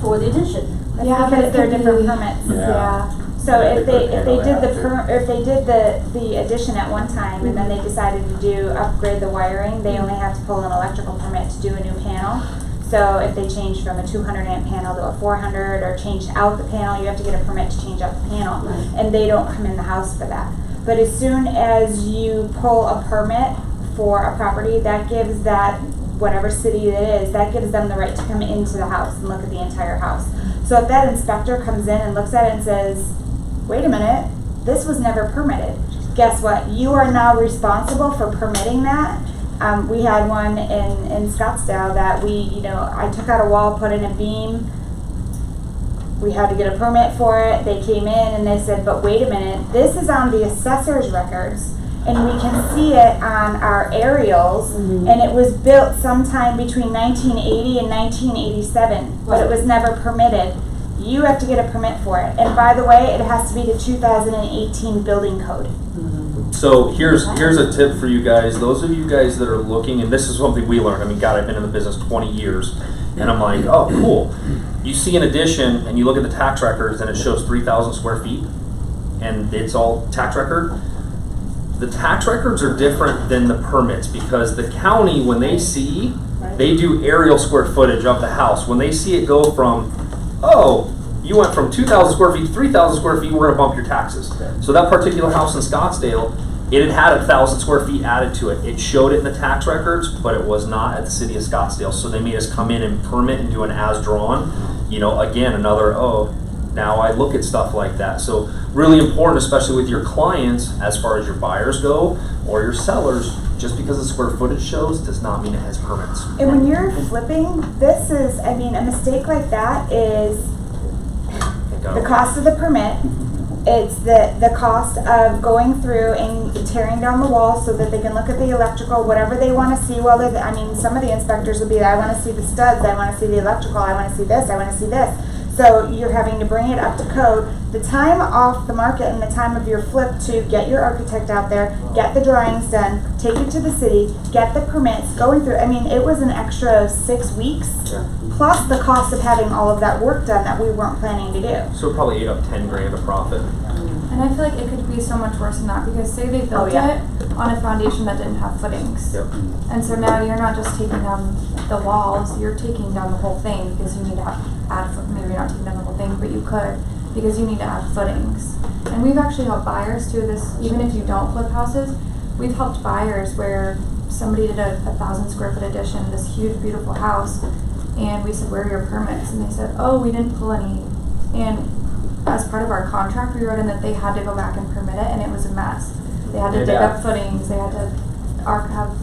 for the addition. Yeah, because they're different permits. Yeah. So if they did the addition at one time and then they decided to upgrade the wiring, they only have to pull an electrical permit to do a new panel. So if they change from a 200 amp panel to a 400 or changed out the panel, you have to get a permit to change out the panel, and they don't come in the house for that. But as soon as you pull a permit for a property, that gives that, whatever city it is, that gives them the right to come into the house and look at the entire house. So if that inspector comes in and looks at it and says, wait a minute, this was never permitted, guess what? You are now responsible for permitting that. We had one in Scottsdale that I took out a wall, put in a beam. We had to get a permit for it. They came in and they said, but wait a minute, this is on the assessor's records and we can see it on our aerials, and it was built sometime between 1980 and 1987, but it was never permitted. You have to get a permit for it. And by the way, it has to be the 2018 building code. So here's a tip for you guys. Those of you guys that are looking, and this is something we learned. I mean, God, I've been in the business 20 years, and I'm like, oh, cool. You see an addition, and you look at the tax records, and it shows 3,000 square feet, and it's all tax record. The tax records are different than the permits because the county, when they see, they do aerial square footage of the house. When they see it go from, oh, you went from 2,000 square feet to 3,000 square feet, we're gonna bump your taxes. So that particular house in Scottsdale, it had 1,000 square feet added to it. It showed it in the tax records, but it was not at the city of Scottsdale. So they made us come in and permit and do an as drawn. Again, another, now I look at stuff like that. So really important, especially with your clients, as far as your buyers go, or your sellers, just because the square footage shows does not mean it has permits. And when you're flipping, a mistake like that is the cost of the permit. It's the cost of going through and tearing down the walls so that they can look at the electrical, whatever they want to see. Some of the inspectors will be, I want to see the studs, I want to see the electrical, I want to see this, I want to see this. So you're having to bring it up to code. The time off the market and the time of your flip to get your architect out there, get the drawings done, take it to the city, get the permits, going through. It was an extra 6 weeks, plus the cost of having all of that work done that we weren't planning to do. So it probably ate up 10 grand of profit. And I feel like it could be so much worse than that because say they built it on a foundation that didn't have footings. Yep. And so now you're not just taking down the walls, you're taking down the whole thing because you need to maybe you're not taking down the whole thing, but you could because you need to add footings. And we've actually helped buyers too, even if you don't flip houses, we've helped buyers where somebody did a 1,000 square foot addition, this huge beautiful house, and we said, where are your permits? And they said, oh, we didn't pull any. And as part of our contract, we wrote in that they had to go back and permit it, and it was a mess. They had to dig up footings, they had to have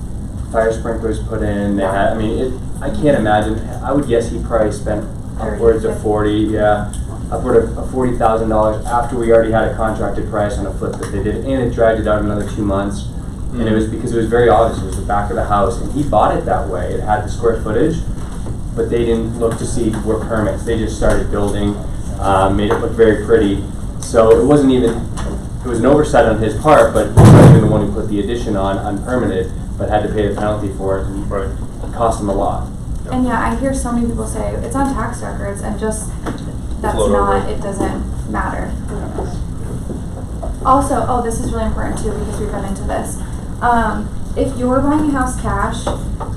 fire sprinklers put in, they had, I can't imagine, I would guess he probably spent upwards of upward of $40,000 after we already had a contracted price on a flip that they did, and it dragged it out another 2 months. And it was because it was very obvious, it was the back of the house, and he bought it that way. It had the square footage, but they didn't look to see where permits. They just started building, made it look very pretty. So it wasn't even, it was an oversight on his part, but he wasn't even the one who put the addition on unpermitted, but had to pay the penalty for it, and it cost him a lot. And yeah, I hear so many people say, it's on tax records, and just, that's Float not, over. it doesn't matter. Also, oh, this is really important too, because we've run into this. If you're buying a house cash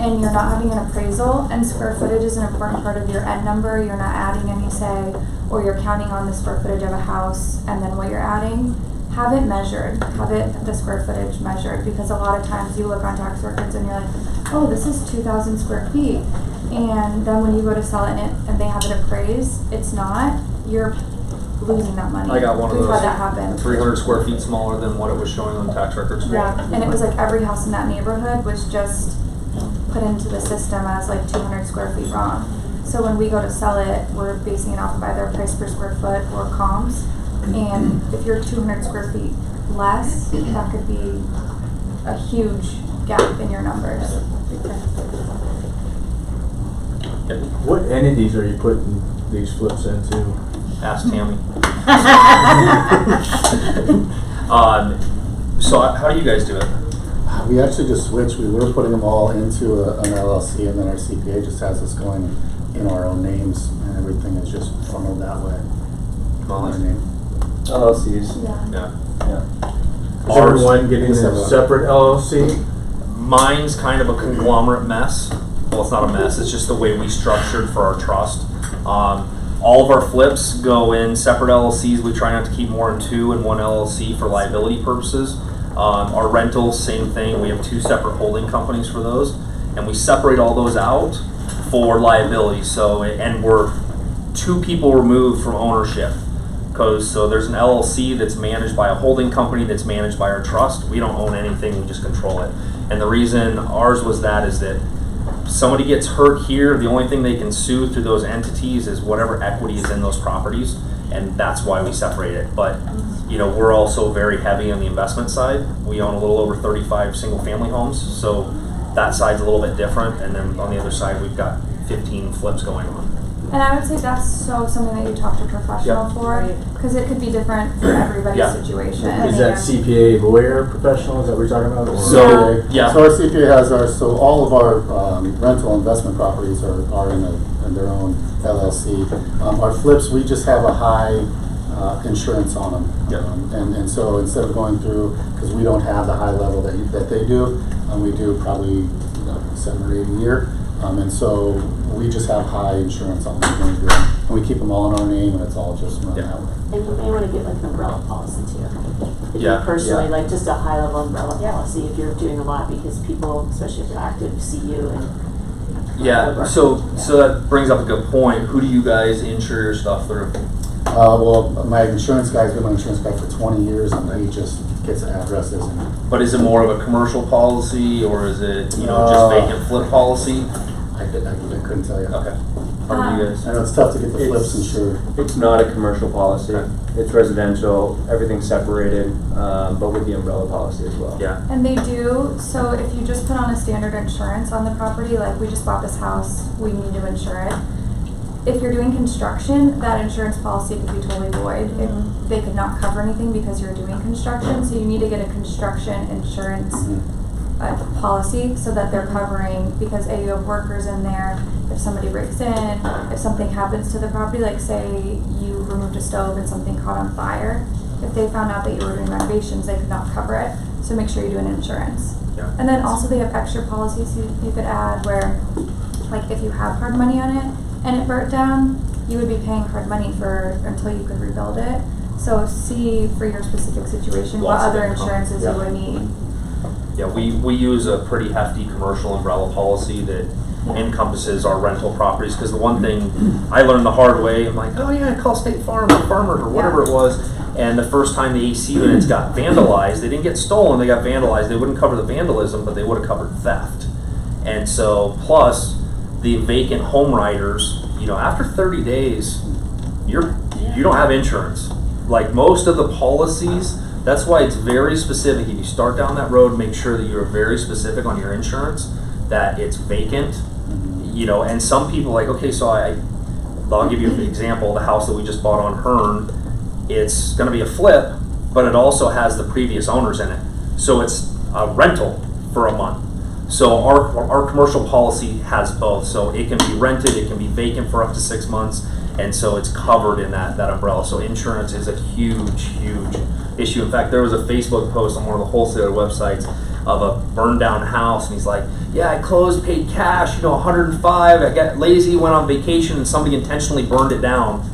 and you're not having an appraisal, and square footage is an important part of your end number, you're not adding any, say, or you're counting on the square footage of a house and then what you're adding, have it measured, have it, the square footage measured, because a lot of times you look on tax records and you're like, oh, this is 2,000 square feet. And then when you go to sell it and they have it appraised, it's not, you're losing that money. I got one of We've those. had that happen. 300 square feet smaller than what it was showing on tax records. Yeah, and it was like every house in that neighborhood was just put into the system as like 200 square feet wrong. So when we go to sell it, we're basing it off of either price per square foot or comps. And if you're 200 square feet less, that could be a huge gap in your numbers. What entities are you putting these flips into? Ask Tammy. So how do you guys do it? We actually just switched. We were putting them all into an LLC, and then our CPA just has us going in our own names, and everything is just funneled that way. Molly? Our name. LLCs. Yeah. Yeah. Is everyone getting a separate LLC? Mine's kind of a conglomerate mess. Well, it's not a mess, it's just the way we structured for our trust. All of our flips go in separate LLCs. We try not to keep more than 2 in one LLC for liability purposes. Our rentals, same thing. We have 2 separate holding companies for those, and we separate all those out for liability. So, and we're 2 people removed from ownership. So there's an LLC that's managed by a holding company that's managed by our trust. We don't own anything, we just control it. And the reason ours was that is that somebody gets hurt here, the only thing they can sue through those entities is whatever equity is in those properties, and that's why we separate it. But you know, we're also very heavy on the investment side. We own a little over 35 single family homes, so that side's a little bit different, and then on the other side we've got 15 flips going on. And I would say that's something that you talk to a professional for, because it could be different for everybody's situation. Is that CPA lawyer professional? Is that what you're talking about? Or? So yeah. So our CPA has so all of our rental investment properties are in their own LLC. Our flips, we just have a high insurance on them. Yep. And so instead of going through, because we don't have the high level that they do, we do probably 7 or 8 a year. And so we just have high insurance on them. And we keep them all in our name, and it's all just run that way. And you may want to get like an umbrella policy too. If Yeah. you personally, Yeah. like just a high level umbrella policy if you're doing a lot, because people, especially if they're active, see you and Yeah, so that brings up a good point. Who do you guys insure your stuff through? Well, my insurance guy's been my insurance guy for 20 years, and he just gets addresses. But is it more of a commercial policy, or is it just vacant flip policy? I couldn't tell you. Okay. How do you guys? I know it's tough to get the flips insured. It's not a commercial policy. It's residential, everything's separated, but with the umbrella policy as well. Yeah. And they do, so if you just put on a standard insurance on the property, like we just bought this house, we need to insure it. If you're doing construction, that insurance policy could be totally void. They could not cover anything because you're doing construction, so you need to get a construction insurance policy so that they're covering, because you have workers in there. If somebody breaks in, if something happens to the property, like say you removed a stove and something caught on fire, if they found out that you were doing renovations, they could not cover it. So make sure you do an insurance. Yeah. And then also they have extra policies you could add where, like if you have hard money on it and it burnt down, you would be paying hard money until you could rebuild it. So see for your specific situation what other insurances you would need. Yeah, we use a pretty hefty commercial umbrella policy that encompasses our rental properties, because the one thing I learned the hard way, I'm like, oh yeah, call State Farm or Farmers or whatever it was, and the first time the AC units got vandalized, they didn't get stolen, they got vandalized. They wouldn't cover the vandalism, but they would have covered theft. And so, plus the vacant home riders, after 30 days, you don't have insurance. Like most of the policies, that's why it's very specific. If you start down that road, make sure that you're very specific on your insurance, that it's vacant. you know, and some people like, okay, so I'll give you an example. The house that we just bought on Hearn, it's going to be a flip, but it also has the previous owners in it. So it's a rental for a month. So our commercial policy has both. So it can be rented, it can be vacant for up to 6 months, and so it's covered in that umbrella. So insurance is a huge, huge issue. In fact, there was a Facebook post on one of the wholesaler websites of a burned down house, and he's like, yeah, I closed, paid cash, you know, 105, I got lazy, went on vacation, and somebody intentionally burned it down.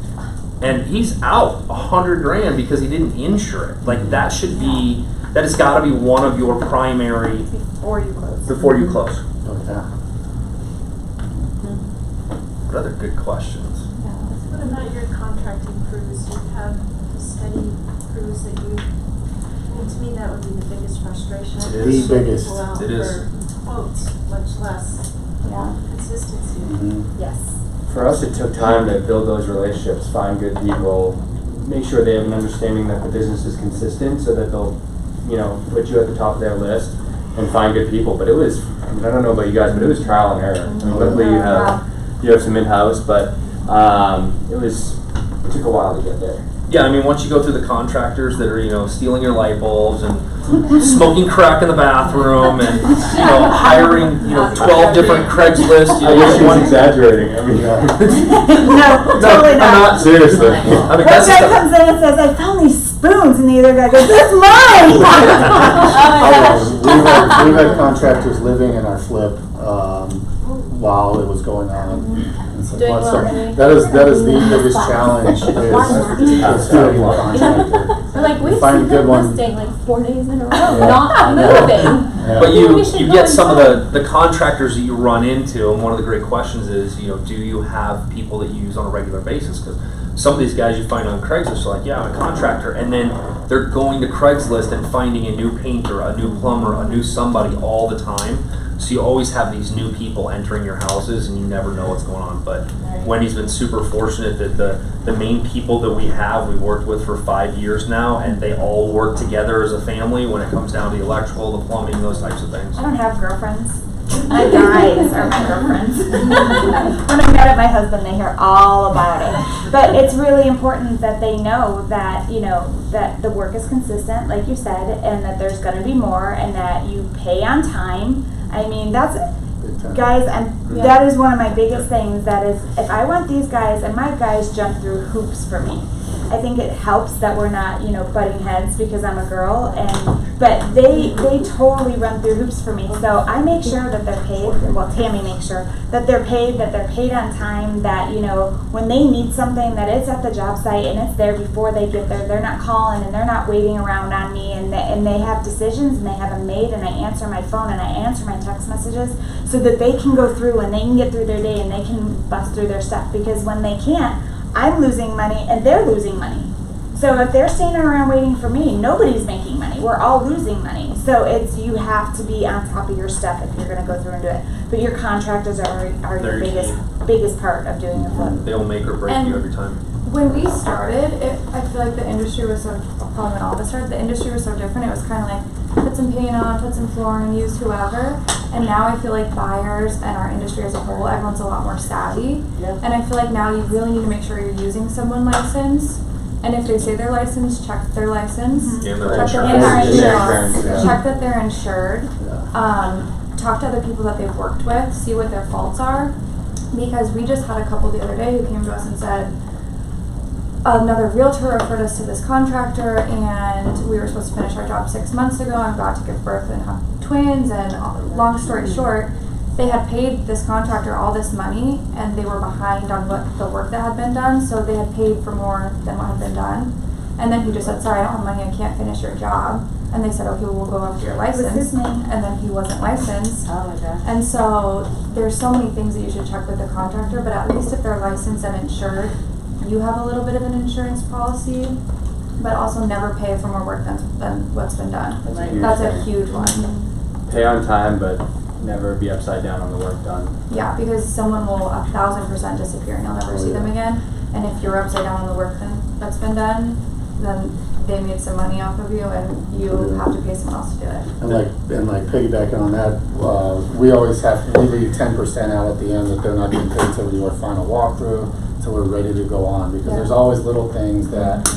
And he's out $100,000 because he didn't insure it. Like, that has got to be one of your primary Before you close. before you close. Okay. What other good questions? What about your contracting crews? You have steady crews that you, to me, that would be the biggest frustration. It is. The biggest. People out It is. for quotes, much less consistency. Yes. For us, it took time to build those relationships, find good people, make sure they have an understanding that the business is consistent so that they'll, you know, put you at the top of their list and find good people. But it was, I mean, I don't know about you guys, but it was trial and error. I mean, luckily you have some in-house, but it took a while to get there. Yeah, I mean, once you go through the contractors that are, you know, stealing your light bulbs and smoking crack in the bathroom and, you know, hiring, you know, 12 different Craigslist. You know, I wish he was exaggerating. I mean, No, totally I'm not. not seriously. I mean, One that's guy the- comes in and says, I found these spoons, and the other guy goes, that's mine! We've had contractors living in our flip while it was going on. And so Doing well, so anyway. that is the biggest challenge is finding a contractor. We're like, we've Find a seen good them one. listing like 4 days in a row, Yeah. not moving. Yeah. But We you should go get and some of talk. the contractors that you run into, and one of the great questions is, you know, do you have people that you use on a regular basis? Because some of these guys you find on Craigslist are like, yeah, I'm a contractor, and then they're going to Craigslist and finding a new painter, a new plumber, a new somebody all the time. So you always have these new people entering your houses, and you never know what's going on. But Wendy's been super fortunate that the main people that we've worked with for 5 years now, and they all work together as a family when it comes down to the electrical, the plumbing, those types of things. I don't have girlfriends. My guys are my girlfriends. When I met my husband, they hear all about it. But it's really important that they know that, you know, that the work is consistent, like you said, and that there's going to be more, and that you pay on time. I mean, that's, guys, that is one of my biggest things. That is, if I want these guys, and my guys jump through hoops for me. I think it helps that we're not, you know, butting heads because I'm a girl, but they totally run through hoops for me. So I make sure that they're paid. Well, Tammy makes sure that they're paid on time. That, you know, when they need something, that it's at the job site and it's there before they get there. They're not calling and they're not waiting around on me. And they have decisions and they have them made. And I answer my phone and I answer my text messages so that they can go through and they can get through their day and they can bust through their stuff. Because when they can't, I'm losing money and they're losing money. So if they're standing around waiting for me, nobody's making money. We're all losing money. So you have to be on top of your stuff if you're going to go through and do it. But your contractors are your biggest part of doing a flip. They'll make or break you every time. When we started, I feel like the industry was so, probably when all of us started, the industry was so different. It was kind of like, put some paint on, put some flooring, use whoever. And now I feel like buyers and our industry as a whole, everyone's a lot more savvy. Yep. And I feel like now you really need to make sure you're using someone licensed. And if they say they're licensed, check their license. And their Check insurance. their Insurance, insurance. yeah. Check that they're insured. Talk to other people that they've worked with, see what their faults are. Because we just had a couple the other day who came to us and said, another realtor referred us to this contractor, and we were supposed to finish our job 6 months ago. I'm about to give birth and have twins, and long story short, they had paid this contractor all this money, and they were behind on what the work that had been done, so they had paid for more than what had been done. And then he just said, sorry, I don't have money, I can't finish your job. And they said, okay, well, we'll go after your license. What's his name? And then he wasn't licensed. Oh my gosh. And so there's so many things that you should check with the contractor, but at least if they're licensed and insured, you have a little bit of an insurance policy, but also never pay for more work than what's been done. That's a huge one. Pay on time, but never be upside down on the work done. Yeah, because someone will 1,000% disappear and you'll never see them again. And if you're upside down on the work that's been done, then they made some money off of you and you have to pay someone else to do it. And like piggybacking on that, we always we leave 10% out at the end that they're not getting paid till we do our final walkthrough, till we're ready to go on, because there's always little things that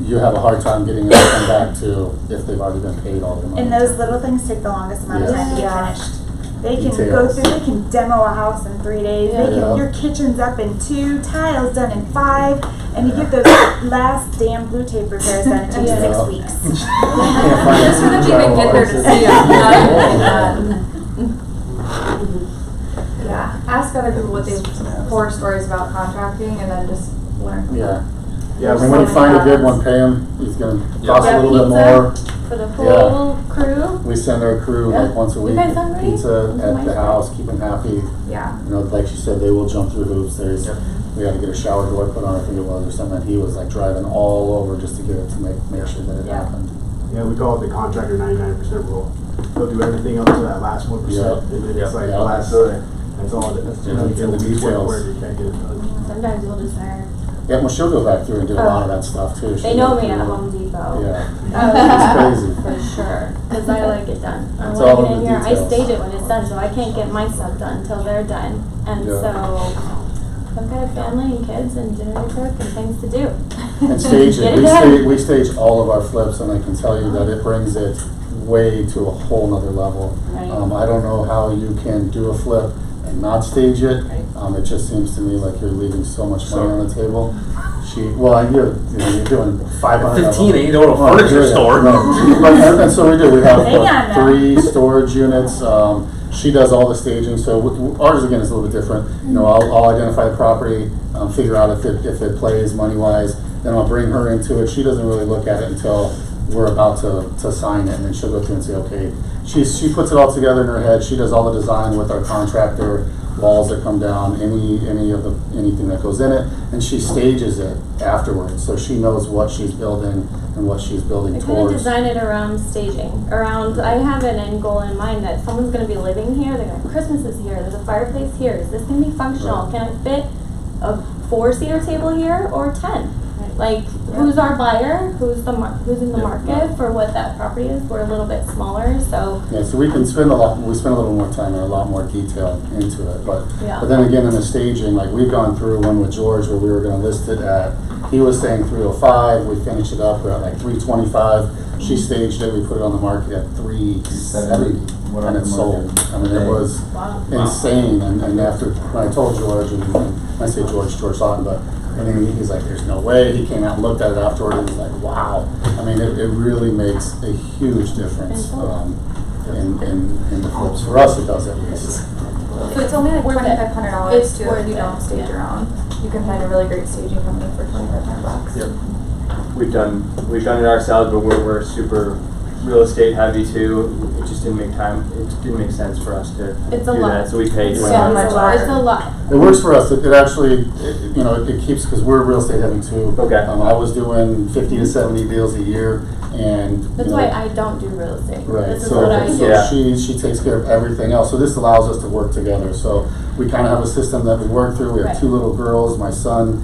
you have a hard time getting them to come back to if they've already been paid all their money. And those little things take the longest amount of time to get finished. They can go Details. through, they can demo a house in 3 days. They can, your kitchen's up in 2, tiles done in 5, and you get those last damn blue tape repairs done, it takes 6 weeks. Just so that you can get there to see them. Yeah, ask other people what they horror stories about contracting and then just learn. Yeah. Yeah, I mean, when you find a good one, pay him. He's gonna cost a little bit more. For the whole crew? We send our crew like once a week. guys hungry? Pizza at the house, keep them happy. Yeah. You know, like she said, they will jump through hoops. We had to get a shower door put on, I think it was, or something. He was like driving all over just to get it to make sure that it happened. Yeah, we call it the contractor 99% rule. They'll do everything up to that last 1%. And then it's like the last, that's all it is. It's in the details. You can't get it done. Sometimes you'll just hire. Yeah, well, she'll go back through and do a lot of that stuff too. They know me at Home Depot. Yeah. It's crazy. For sure, because I like it done. I It's want all it in in the here. I details. stage it when it's done, so I can't get my stuff done until they're done. And so I've got a family and kids and dinner to cook and things to do. And stage it. We stage all of our flips, and I can tell you that it brings it way to a whole nother level. Right. I don't know how you can do a flip and not stage it. It just seems to me like you're leaving so much money on the table. You're doing 500. 15 ain't going to a furniture store. No. And so we do. We have 3 storage units. She does all the staging. So ours again is a little bit different. You know, I'll identify the property, figure out if it plays money wise. Then I'll bring her into it. She doesn't really look at it until we're about to sign it, and then she'll go through and say, okay. She puts it all together in her head. She does all the design with our contractor, walls that come down, anything that goes in it, and she stages it afterwards, so she knows what she's building and what she's building I kind of towards. design it around staging. I have an end goal in mind that someone's going to be living here. They're going to, Christmas is here. There's a fireplace here. Is this going to be functional? Right. Can I fit a 4-seater table here or 10? Like, who's our buyer? Who's in the market for what that property is? We're a little bit smaller, so. Yeah, so we spend a little more time and a lot more detail into it. But then again, in the staging, like we've gone through one with George where we were going to list it at, he was saying 305. We finished it up. We're at like 325. She staged it. We put it on the market at 370. And it sold. I mean, it was insane. And after when I told George, and I say George Lawton, but and then he's like, "There's no way." He came out and looked at it afterward, and he's like, "Wow!" I mean, it really makes a huge difference in the flips. For us, it does at least. So it's only like $2,500 too if you don't stage your own. You can find a really great staging company for $2,500. Yep. We've done it ourselves, but we're super real estate heavy too. It just didn't make make sense for us to do that, so we paid It's a lot. It works for us. It actually, it keeps, because we're real estate heavy too. Okay. I was doing 50 to 70 deals a year, and that's why I don't do real estate. Right. This is what I do. She takes care of everything else. So this allows us to work together. So we kind of have a system that we work through. We have 2 little girls. My son,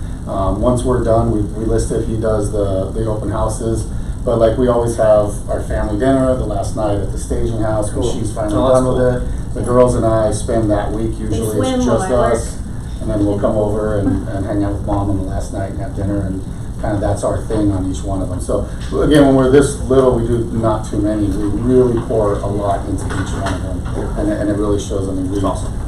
once we're done, we list it. He does the open houses. But like we always have our family dinner the last night at the staging house when she's finally done with it. The girls and I spend that week usually. It's just us, and then we'll come over and hang out with mom on the last night and have dinner, and kind of that's our thing on each one of them. So again, when we're this little, we do not too many. We really pour a lot into each one of them, and it really shows. I mean, we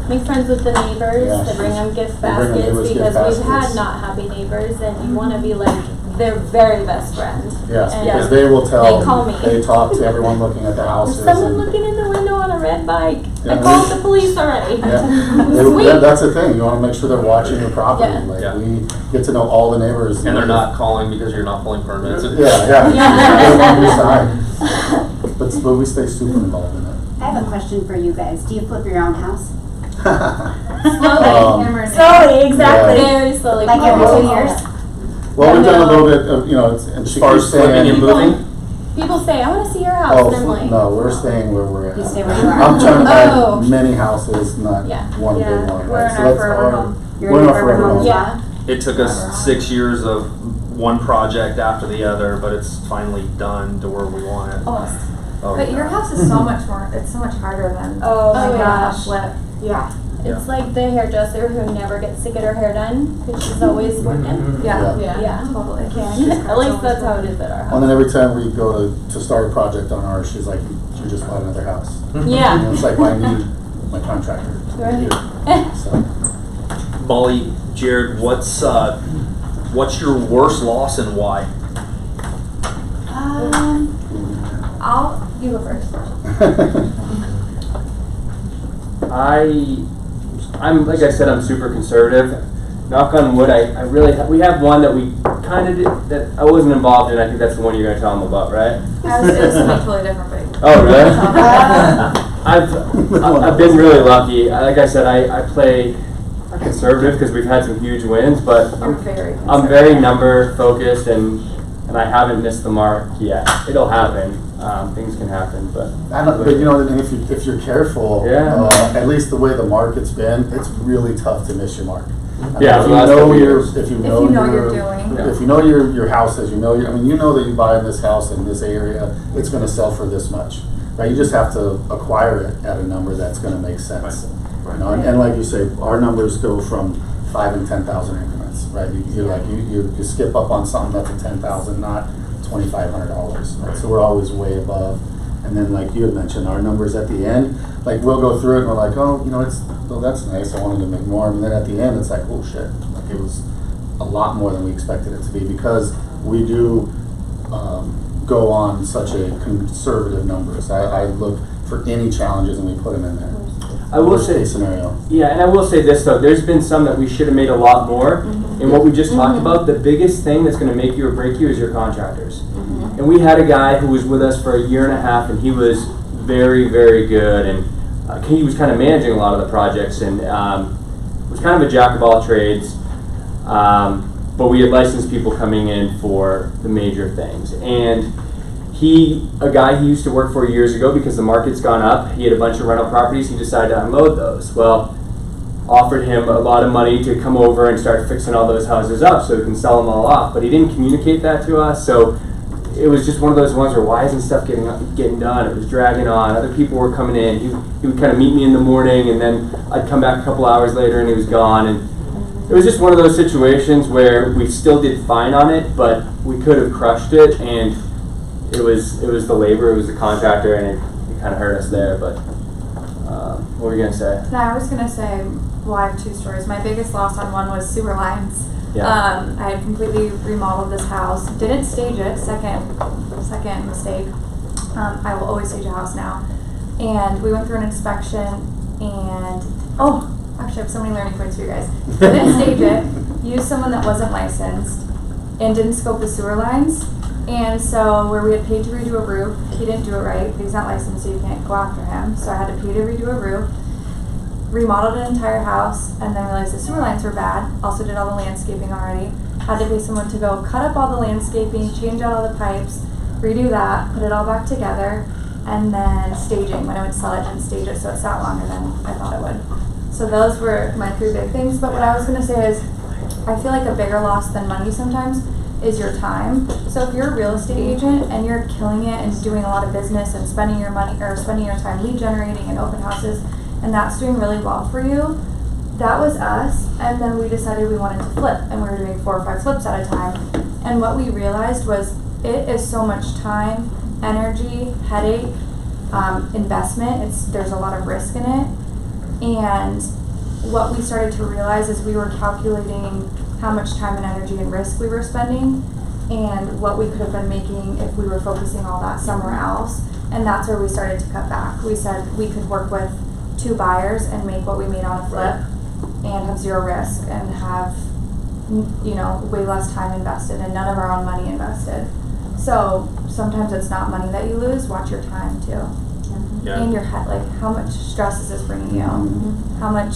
make friends with the neighbors to bring them gift baskets because we've had not happy neighbors, and you want to be like their very best friend. Yes, because they will tell. They call me. They talk to everyone looking at the houses. There's someone looking in the window on a red bike. I called the police already. That's the thing. You want to make sure they're watching your property. We get to know all the neighbors. And they're not calling because you're not pulling permits. But we stay super involved in it. I have a question for you guys. Do you flip your own house? Slowly, exactly. Very slowly. Like every 2 years? Well, we've done a little bit of, and as far as flipping and moving. People say, "I want to see your house," and I'm like, no, we're staying where we're at. You stay where you are. I'm trying to buy many houses, not one big one. We're in our forever home. We're in our forever home. Yeah. It took us 6 years of one project after the other, but it's finally done to where we want it. Almost. Oh, But your house is so much more, it's so much harder than Oh my a gosh. flip. Yeah. It's like the hairdresser who never gets to get her hair done because she's always working. Yeah. Yeah. Totally. At least that's how it is at our And house. then every time we go to start a project on ours, she's like, you just bought another house. Yeah. And it's like, well, I need my contractor to be here. So, Molly, Jared, what's your worst loss and why? You go first. I'm like I said, I'm super conservative. Knock on wood, I really we have one that we kind of did that I wasn't involved in. I think that's the one you're gonna tell them about, right? It was something totally different, but. Oh really? I've been really lucky. Like I said, I play conservative because we've had some huge wins, but I'm very number focused and I haven't missed the mark yet. It'll happen. Things can happen, but you know, and if you're careful, at least the way the market's been, it's really tough to miss your mark. Yeah, if you know your houses, you know that you buy this house in this area, it's going to sell for this much. Right? You just have to acquire it at a number that's going to make sense. Right. You know, and like you say, our numbers go from 5,000 and 10,000 increments. Right? You skip up on something that's a 10,000, not $2,500. Right? So we're always way above. And then, like you had mentioned, our numbers at the end, like we'll go through it and we're like, oh, you know, that's nice. I wanted to make more. And then at the end, it's like, oh shit, like it was a lot more than we expected it to be because we do go on such a conservative numbers. I look for any challenges and we put them in there. I will say scenario. Yeah, and I will say this though. There's been some that we should have made a lot more. And what we just talked about, the biggest thing that's going to make you or break you is your contractors. And we had a guy who was with us for 1.5 years, and he was very, very good, and he was kind of managing a lot of the projects, and was kind of a jack of all trades. But we had licensed people coming in for the major things, and a guy he used to work for years ago because the market's gone up. He had a bunch of rental properties. He decided to unload those. Well, offered him a lot of money to come over and start fixing all those houses up so he can sell them all off. But he didn't communicate that to us, so it was just one of those ones where why isn't stuff getting done? It was dragging on. Other people were coming in. He would kind of meet me in the morning, and then I'd come back a couple hours later, and he was gone. And it was just one of those situations where we still did fine on it, but we could have crushed it. And it was the labor, it was the contractor, and it kind of hurt us there. But what were you gonna say? No, I was gonna say. Well, I have two stories. My biggest loss on one was sewer lines. Yeah. I had completely remodeled this house. Didn't stage it. Second mistake. I will always stage a house now. And we went through an inspection, and actually, I have so many learning points for you guys. Didn't stage it. Used someone that wasn't licensed, and didn't scope the sewer lines. And so, where we had paid to redo a roof, he didn't do it right. He's not licensed, so you can't go after him. So I had to pay to redo a roof. Remodeled an entire house, and then realized the sewer lines were bad. Also did all the landscaping already. Had to pay someone to go cut up all the landscaping, change out all the pipes, redo that, put it all back together, and then staging. When I went to sell it, I didn't stage it, so it sat longer than I thought it would. So those were my 3 big things. But what I was going to say is, I feel like a bigger loss than money sometimes is your time. So if you're a real estate agent and you're killing it and doing a lot of business and spending your money or spending your time lead generating and open houses, and that's doing really well for you, that was us. And then we decided we wanted to flip, and we were doing 4 or 5 flips at a time. And what we realized was it is so much time, energy, headache, investment. There's a lot of risk in it. And what we started to realize is we were calculating how much time and energy and risk we were spending and what we could have been making if we were focusing all that somewhere else. And that's where we started to cut back. We said we could work with 2 buyers and make what we made on a flip and have 0 risk and have, way less time invested and none of our own money invested. So sometimes it's not money that you lose, watch your time too. Yeah. And your head, like how much stress is this bringing you? How much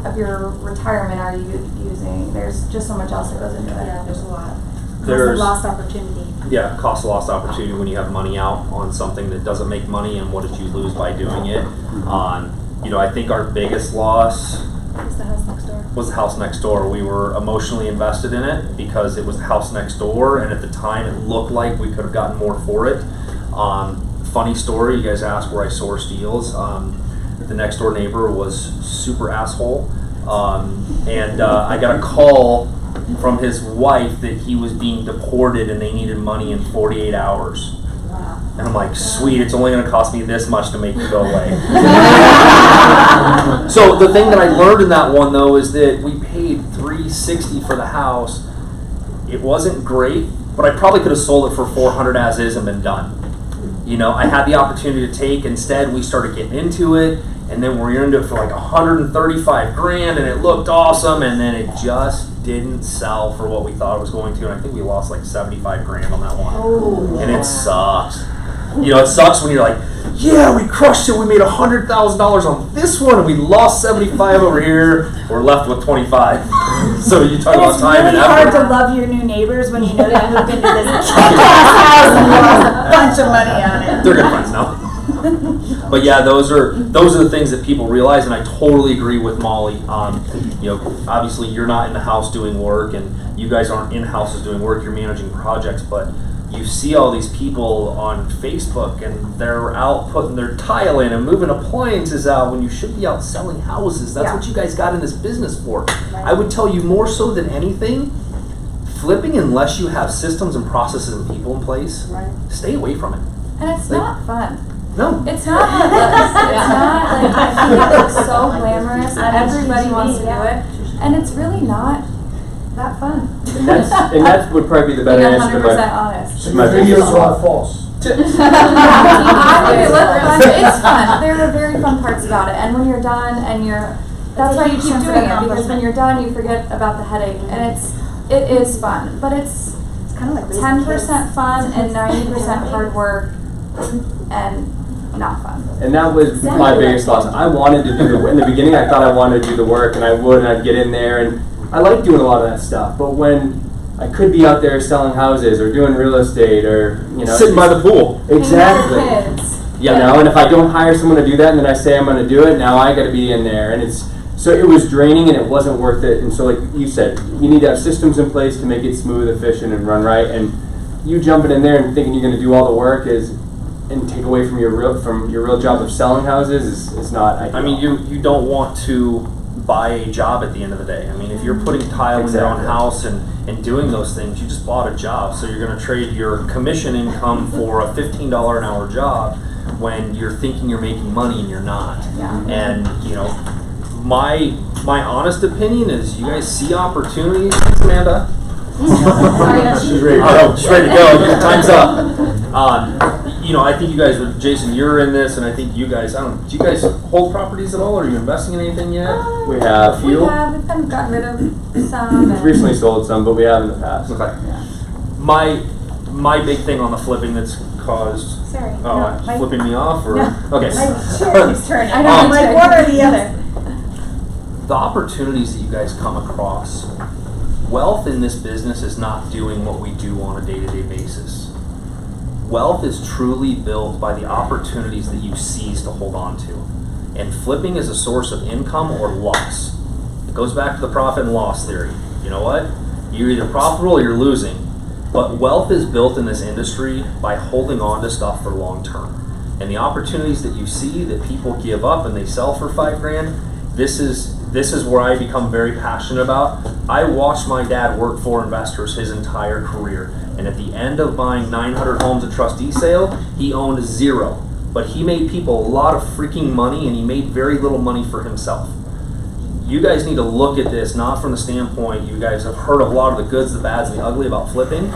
of your retirement are you using? There's just so much else that goes into it. Yeah, there's a lot. There's lost opportunity. Yeah, cost of lost opportunity when you have money out on something that doesn't make money, and what did you lose by doing it? I think our biggest loss Who's the house next door? Was the house next door. We were emotionally invested in it because it was the house next door, and at the time it looked like we could have gotten more for it. Funny story, you guys asked where I source deals. The next door neighbor was super asshole, and I got a call from his wife that he was being deported and they needed money in 48 hours. And I'm like, sweet, it's only going to cost me this much to make you go away. So the thing that I learned in that one, though, is that we paid $360 for the house. It wasn't great, but I probably could have sold it for $400 as is and been done. You know, I had the opportunity to take. Instead, we started getting into it, and then we're into it for like 135 grand, and it looked awesome, and then it just didn't sell for what we thought it was going to, and I think we lost like 75 grand on that one. Oh, and it sucks. You know, it sucks when you're like, yeah, we crushed it, we made $100,000 on this one, and we lost 75 over here, we're left with 25. So you talk about time and effort. It's really hard to love your new neighbors when you know they moved into this house and lost a bunch of money on it. They're good friends now. But yeah, those are the things that people realize, and I totally agree with Molly. You know, obviously you're not in the house doing work, and you guys aren't in houses doing work. You're managing projects, but you see all these people on Facebook, and they're out putting their tile in and moving appliances out when you should be out selling houses. That's what you guys got in this business for. Right. I would tell you more so than anything, flipping, unless you have systems and processes and people in place, stay away from it. And it's not fun. No. It's not how it looks. It's not like, I feel like it's so glamorous and everybody wants to do it. And it's really not that fun. And that would probably be the better answer to 100% honest. So my videos are all false. It's fun. There are very fun parts about it. And when you're done and that's why you keep doing it, because when you're done you forget about the headache. And it is fun. But it's kind of like 10% fun and 90% hard work and not fun. And that was my biggest loss. I wanted to do in the beginning I thought I wanted to do the work, and I would, and I'd get in there, and I like doing a lot of that stuff. But when I could be out there selling houses or doing real estate or, you know, sitting by the pool. Exactly. Yeah. You know, and if I don't hire someone to do that and then I say I'm going to do it, now I got to be in there, and so it was draining and it wasn't worth it. And so, like you said, you need to have systems in place to make it smooth, efficient, and run right. And you jumping in there and thinking you're going to do all the work and take away from your real job of selling houses is not ideal. I mean, you don't want to buy a job at the end of the day. I mean, if you're putting tile in your own house and doing those things, you just bought a job. So you're going to trade your commission income for a $15 an hour job when you're thinking you're making money and you're not. Yeah. And, you know, my honest opinion is you guys see opportunities, Amanda. She's ready. She's ready to go. Time's up. You know, I think you guys, Jason, you're in this, and I think you guys, do you guys hold properties at all? Are you investing in anything yet? We have. We've kind of gotten rid of some. We've recently sold some, but we have in the past. Okay. Yeah. My big thing on the flipping that's caused. Sorry. Flipping me off, or okay. My chair is turning. I'm like one or the other. The opportunities that you guys come across, wealth in this business is not doing what we do on a day-to-day basis. Wealth is truly built by the opportunities that you seize to hold on to. And flipping is a source of income or loss. It goes back to the profit and loss theory. You know what? You're either profitable or you're losing. But wealth is built in this industry by holding on to stuff for long term. And the opportunities that you see that people give up and they sell for $5 grand, this is where I become very passionate about. I watched my dad work for investors his entire career. And at the end of buying 900 homes at trustee sale, he owned 0. But he made people a lot of freaking money, and he made very little money for himself. You guys need to look at this not from the standpoint, you guys have heard of a lot of the goods, the bads, and the ugly about flipping.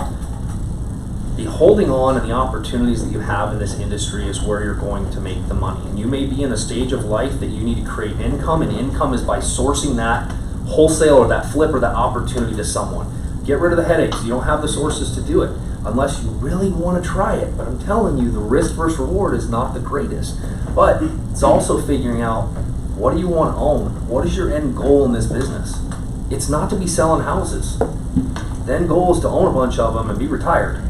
The holding on and the opportunities that you have in this industry is where you're going to make the money. And you may be in a stage of life that you need to create income, and income is by sourcing that wholesale or that flip or that opportunity to someone. Get rid of the headaches. You don't have the sources to do it unless you really want to try it. But I'm telling you, the risk versus reward is not the greatest. But it's also figuring out, what do you want to own? What is your end goal in this business? It's not to be selling houses. The end goal is to own a bunch of them and be retired.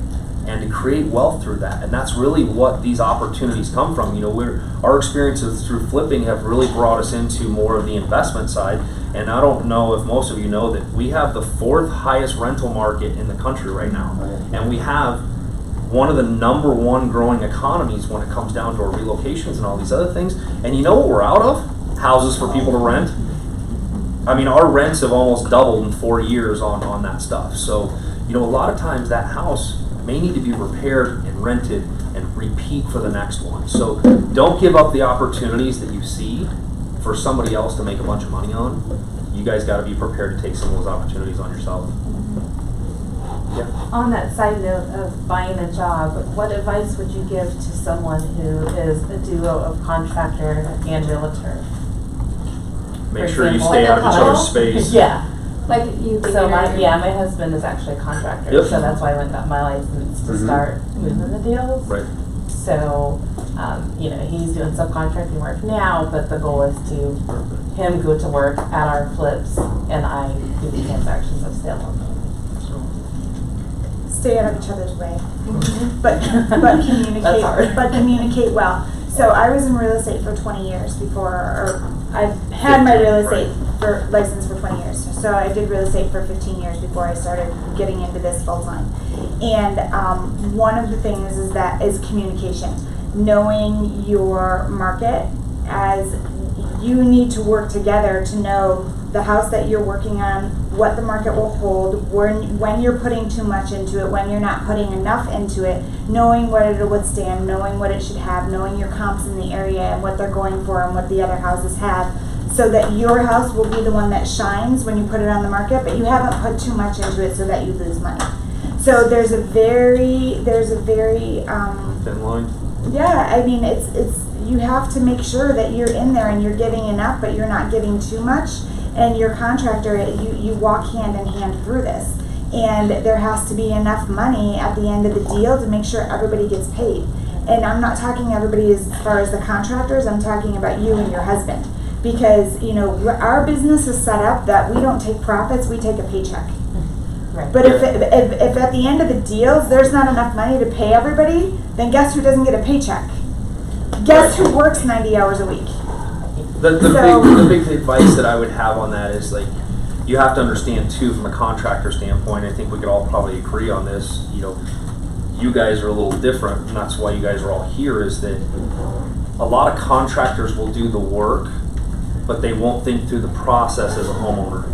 and to create wealth through that. And that's really what these opportunities come from. You know, our experiences through flipping have really brought us into more of the investment side. And I don't know if most of you know that we have the 4th highest rental market in the country right now. And we have one of the #1 growing economies when it comes down to our relocations and all these other things. And you know what we're out of? Houses for people to rent. I mean, our rents have almost doubled in 4 years on that stuff. So, you know, a lot of times that house may need to be repaired and rented and repeat for the next one. So don't give up the opportunities that you see for somebody else to make a bunch of money on. You guys got to be prepared to take some of those opportunities on yourself. Yeah. On that side note of buying a job, what advice would you give to someone who is a duo of contractor and realtor? Make sure you stay out of each other's space. Yeah. Like you. So my husband is actually a contractor, Yep. so that's why I went and got my license to start moving the deals. Right. So, you know, he's doing subcontracting work now, but the goal is to him go to work at our flips and I do the transactions of sale on them. Stay out of each other's way, but communicate. That's hard. But communicate well. So I was in real estate for 20 years before, or I had my real estate license for 20 years. So I did real estate for 15 years before I started getting into this full time. And one of the things is communication, knowing your market, as you need to work together to know the house that you're working on, what the market will hold, when you're putting too much into it, when you're not putting enough into it, knowing what it'll withstand, knowing what it should have, knowing your comps in the area and what they're going for and what the other houses have, so that your house will be the one that shines when you put it on the market, but you haven't put too much into it so that you lose money. So there's a very thin line. Yeah, I mean, it's you have to make sure that you're in there and you're giving enough, but you're not giving too much. And your contractor, you walk hand in hand through this. And there has to be enough money at the end of the deal to make sure everybody gets paid. And I'm not talking everybody as far as the contractors, I'm talking about you and your husband. Because, you know, our business is set up that we don't take profits, we take a paycheck. Right. But if at the end of the deals there's not enough money to pay everybody, then guess who doesn't get a paycheck? Guess who works 90 hours a week? The big advice that I would have on that is, like, you have to understand too, from a contractor standpoint, I think we could all probably agree on this, you know, you guys are a little different, and that's why you guys are all here, is that a lot of contractors will do the work, but they won't think through the process as a homeowner.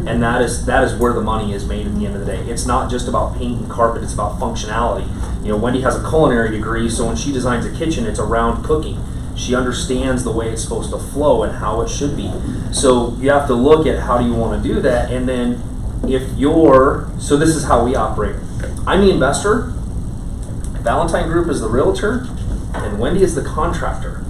And that is where the money is made at the end of the day. It's not just about paint and carpet, it's about functionality. You know, Wendy has a culinary degree, so when she designs a kitchen, it's around cooking. She understands the way it's supposed to flow and how it should be. So you have to look at how do you want to do that, and then so this is how we operate. I'm the investor, Valentine Group is the realtor, and Wendy is the contractor.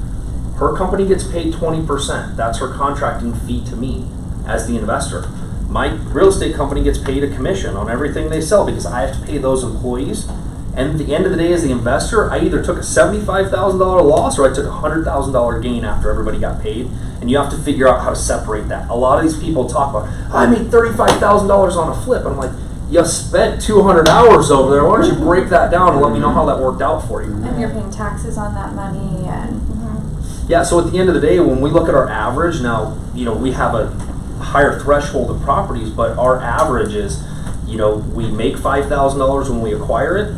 Her company gets paid 20%. That's her contracting fee to me as the investor. My real estate company gets paid a commission on everything they sell because I have to pay those employees. And at the end of the day, as the investor, I either took a $75,000 loss or I took a $100,000 gain after everybody got paid. And you have to figure out how to separate that. A lot of these people talk about, I made $35,000 on a flip. And I'm like, you spent 200 hours over there. Why don't you break that down and let me know how that worked out for you? And you're paying taxes on that money and. Yeah, so at the end of the day, when we look at our average, now, you know, we have a higher threshold of properties, but our average is, you know, we make $5,000 when we acquire it.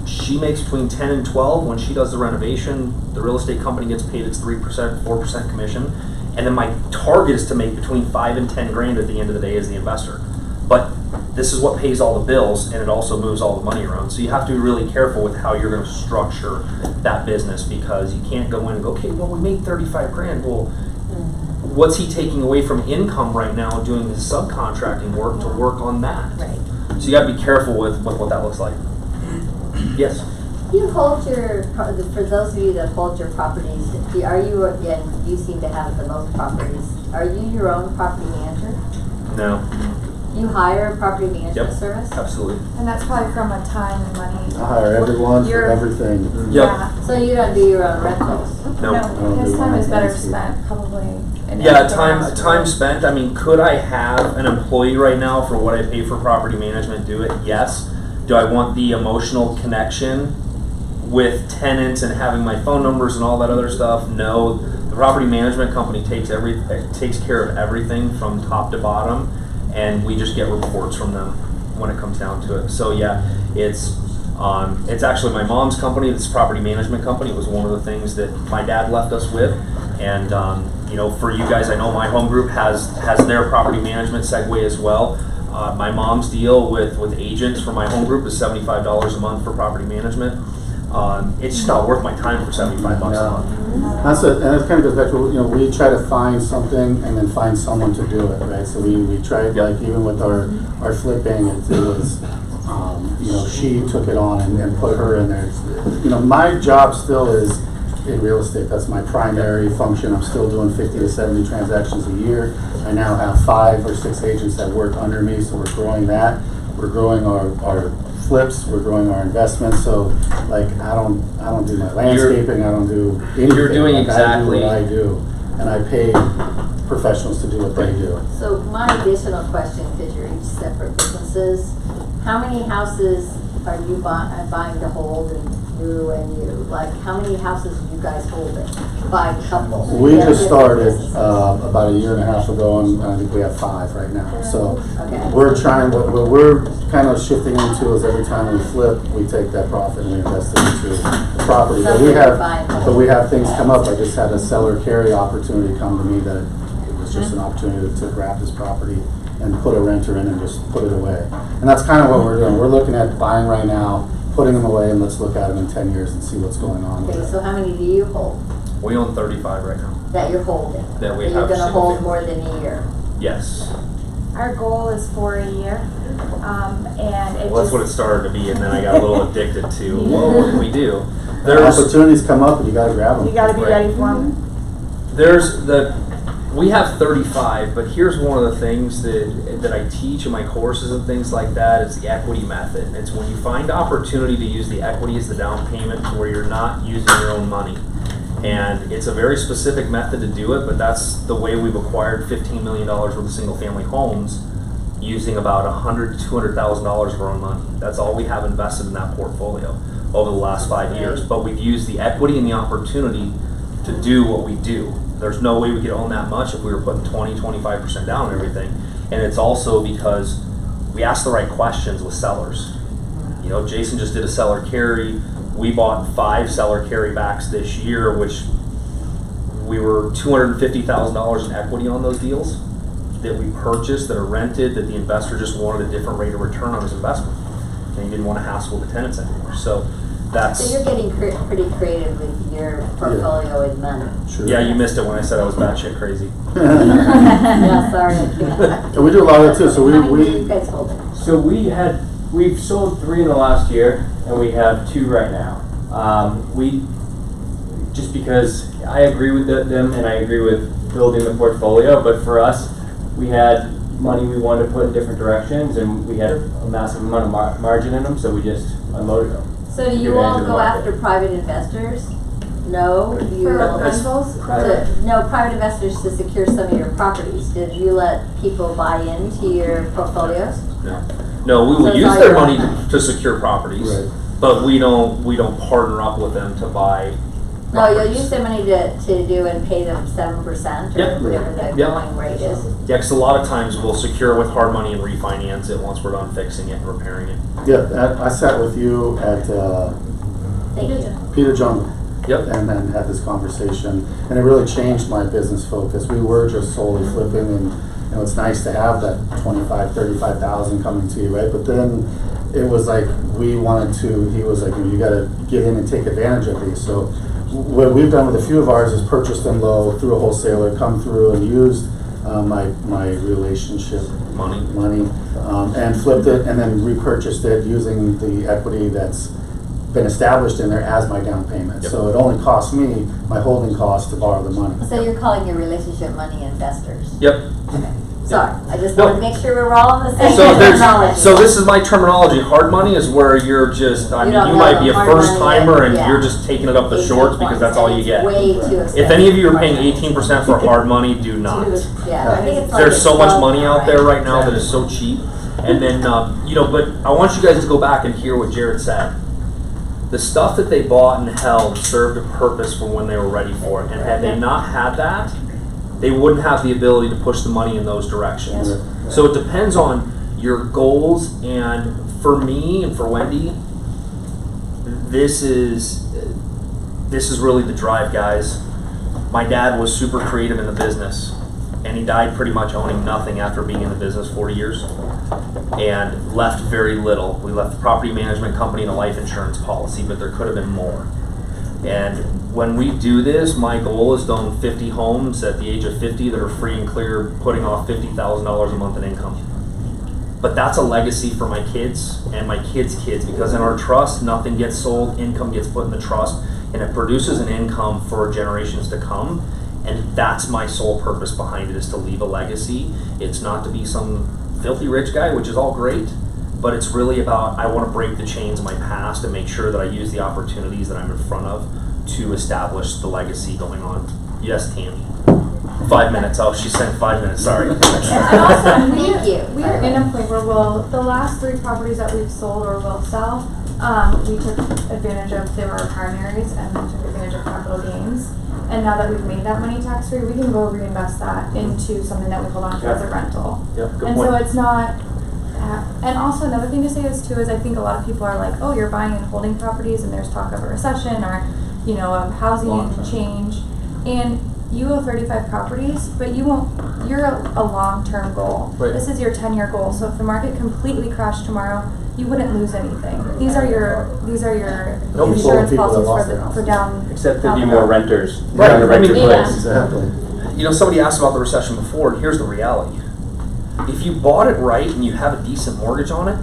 She makes between 10 and 12 when she does the renovation. The real estate company gets paid its 3%, 4% commission. And then my target is to make between 5 and 10 grand at the end of the day as the investor. But this is what pays all the bills, and it also moves all the money around. So you have to be really careful with how you're going to structure that business, because you can't go in and go, okay, well, we made 35 grand. Well, what's he taking away from income right now doing his subcontracting work to work on that? Right. So you got to be careful with what that looks like. Yes? You hold for those of you that hold your properties, you seem to have the most properties. Are you your own property manager? No. You hire a property management service? Absolutely. And that's probably from a time and money. I hire everyone for everything. Yeah. So you don't do your own rentals? No. His time is better spent probably. Yeah, time spent. I mean, could I have an employee right now for what I pay for property management do it? Yes. Do I want the emotional connection with tenants and having my phone numbers and all that other stuff? No. The property management company takes care of everything from top to bottom, and we just get reports from them when it comes down to it. So yeah, it's actually my mom's company. This property management company. It was one of the things that my dad left us with, and you know, for you guys, I know my home group has their property management Sequeira as well. My mom's deal with agents for my home group is $75 a month for property management. It's just not worth my time for $75 a month. And it kind of goes back to, you know, we try to find something and then find someone to do it, right? So we tried, like, even with our flipping, it was, you know, she took it on and put her in there. You know, my job still is in real estate. That's my primary function. I'm still doing 50 to 70 transactions a year. I now have 5 or 6 agents that work under me, so we're growing that. We're growing our flips, we're growing our investments. So, like, I don't do my landscaping, I don't do anything. You're doing like, exactly I do what I do, and I pay professionals to do what they do. So my additional question, because you're each separate businesses, how many houses are you buying to hold and you and you? Like, how many houses are you guys holding by couple? We just started about a year and a half ago, and I think we have 5 right now. So we're trying, what we're kind of shifting into is every time we flip, we take that profit and we invest it into the property. But we have things come up. I just had a seller carry opportunity come to me that it was just an opportunity to grab this property and put a renter in and just put it away. And that's kind of what we're doing. We're looking at buying right now, putting them away, and let's look at them in 10 years and see what's going on. Okay, so how many do you hold? We own 35 right now. That you're holding? That we have. You're going to hold more than a year? Yes. Our goal is for a year, and it Well, that's what it started to be, and then I got a little addicted to, well, what can we do? There's opportunities come up, and you got to grab them. You got to be ready for them. We have 35, but here's one of the things that I teach in my courses and things like that is the equity method. And it's when you find opportunity to use the equity as the down payment to where you're not using your own money. And it's a very specific method to do it, but that's the way we've acquired $15 million worth of single family homes using about $100,000 to $200,000 of our own money. That's all we have invested in that portfolio over the last 5 years. But we've used the equity and the opportunity to do what we do. There's no way we could own that much if we were putting 20, 25% down on everything. And it's also because we ask the right questions with sellers. You know, Jason just did a seller carry. We bought 5 seller carrybacks this year, which we were $250,000 in equity on those deals that we purchased, that are rented, that the investor just wanted a different rate of return on his investment. And he didn't want to hassle the tenants anymore. So you're getting pretty creative with your portfolio and money. Sure. Yeah, you missed it when I said I was batshit crazy. Yeah, sorry. I can't. We do a lot of that too. So How many do you guys hold? So we've sold 3 in the last year, and we have 2 right now. Just because I agree with them and I agree with building the portfolio, but for us, we had money we wanted to put in different directions, and we had a massive amount of margin in them, so we just unloaded them. So do you all go after private investors? No? Do you rentals? No, private investors to secure some of your properties. Did you let people buy into your portfolios? No, we will use their money to secure properties, but we don't partner up with them to buy properties. No, you'll use their money to do and pay them 7% or whatever the going rate is. Yeah, because a lot of times we'll secure with hard money and refinance it once we're done fixing it and repairing it. Yeah, I sat with you at Peter Jungle. Yep. And then had this conversation, and it really changed my business focus. We were just solely flipping, and you know, it's nice to have that 25, 35,000 coming to you, right? But then it was like he was like, you got to get in and take advantage of these. So what we've done with a few of ours is purchase them low through a wholesaler, come through and used my relationship money, and flipped it, and then repurchased it using the equity that's been established in there as my down payment. Yep. So it only costs me my holding cost to borrow the money. So you're calling your relationship money investors? Yep. Okay. Sorry, I just want to make sure we're all on the same terminology. So this is my terminology. Hard money is where you're just, you might be a first timer and you're just taking it up the shorts because that's all you get. Way too expensive. If any of you are paying 18% for hard money, do not. Yeah, I think it's There's so much money out there right now that is so cheap. And then, but I want you guys to go back and hear what Jared said. The stuff that they bought and held served a purpose for when they were ready for it. And had they not had that, they wouldn't have the ability to push the money in those directions. So it depends on your goals, and for me and for Wendy, this is really the drive, guys. My dad was super creative in the business, and he died pretty much owning nothing after being in the business 40 years and left very little. We left the property management company and a life insurance policy, but there could have been more. And when we do this, my goal is to own 50 homes at the age of 50 that are free and clear, putting off $50,000 a month in income. But that's a legacy for my kids and my kids' kids, because in our trust, nothing gets sold, income gets put in the trust, and it produces an income for generations to come. And that's my sole purpose behind it, is to leave a legacy. It's not to be some filthy rich guy, which is all great, but it's really about, I want to break the chains of my past and make sure that I use the opportunities that I'm in front of to establish the legacy going on. Yes, Tammy. 5 minutes. Oh, she said 5 minutes. Sorry. And also, we're in a point where the last 3 properties that we've sold or will sell, we took advantage of, they were our primaries, and then took advantage of capital gains. And now that we've made that money tax free, we can go reinvest that into something that we hold on to as a rental. Yep, good and point. so it's not. And also another thing to say is too is I think a lot of people are like, oh, you're buying and holding properties, and there's talk of a recession or a housing change, and you owe 35 properties, but you're a long-term goal. Right. This is your 10-year goal. So if the market completely crashed tomorrow, you wouldn't lose anything. These are your insurance policies for down. Except there'd be more renters. Right. Trying to rent your place. Exactly. Somebody asked about the recession before, and here's the reality. If you bought it right and you have a decent mortgage on it,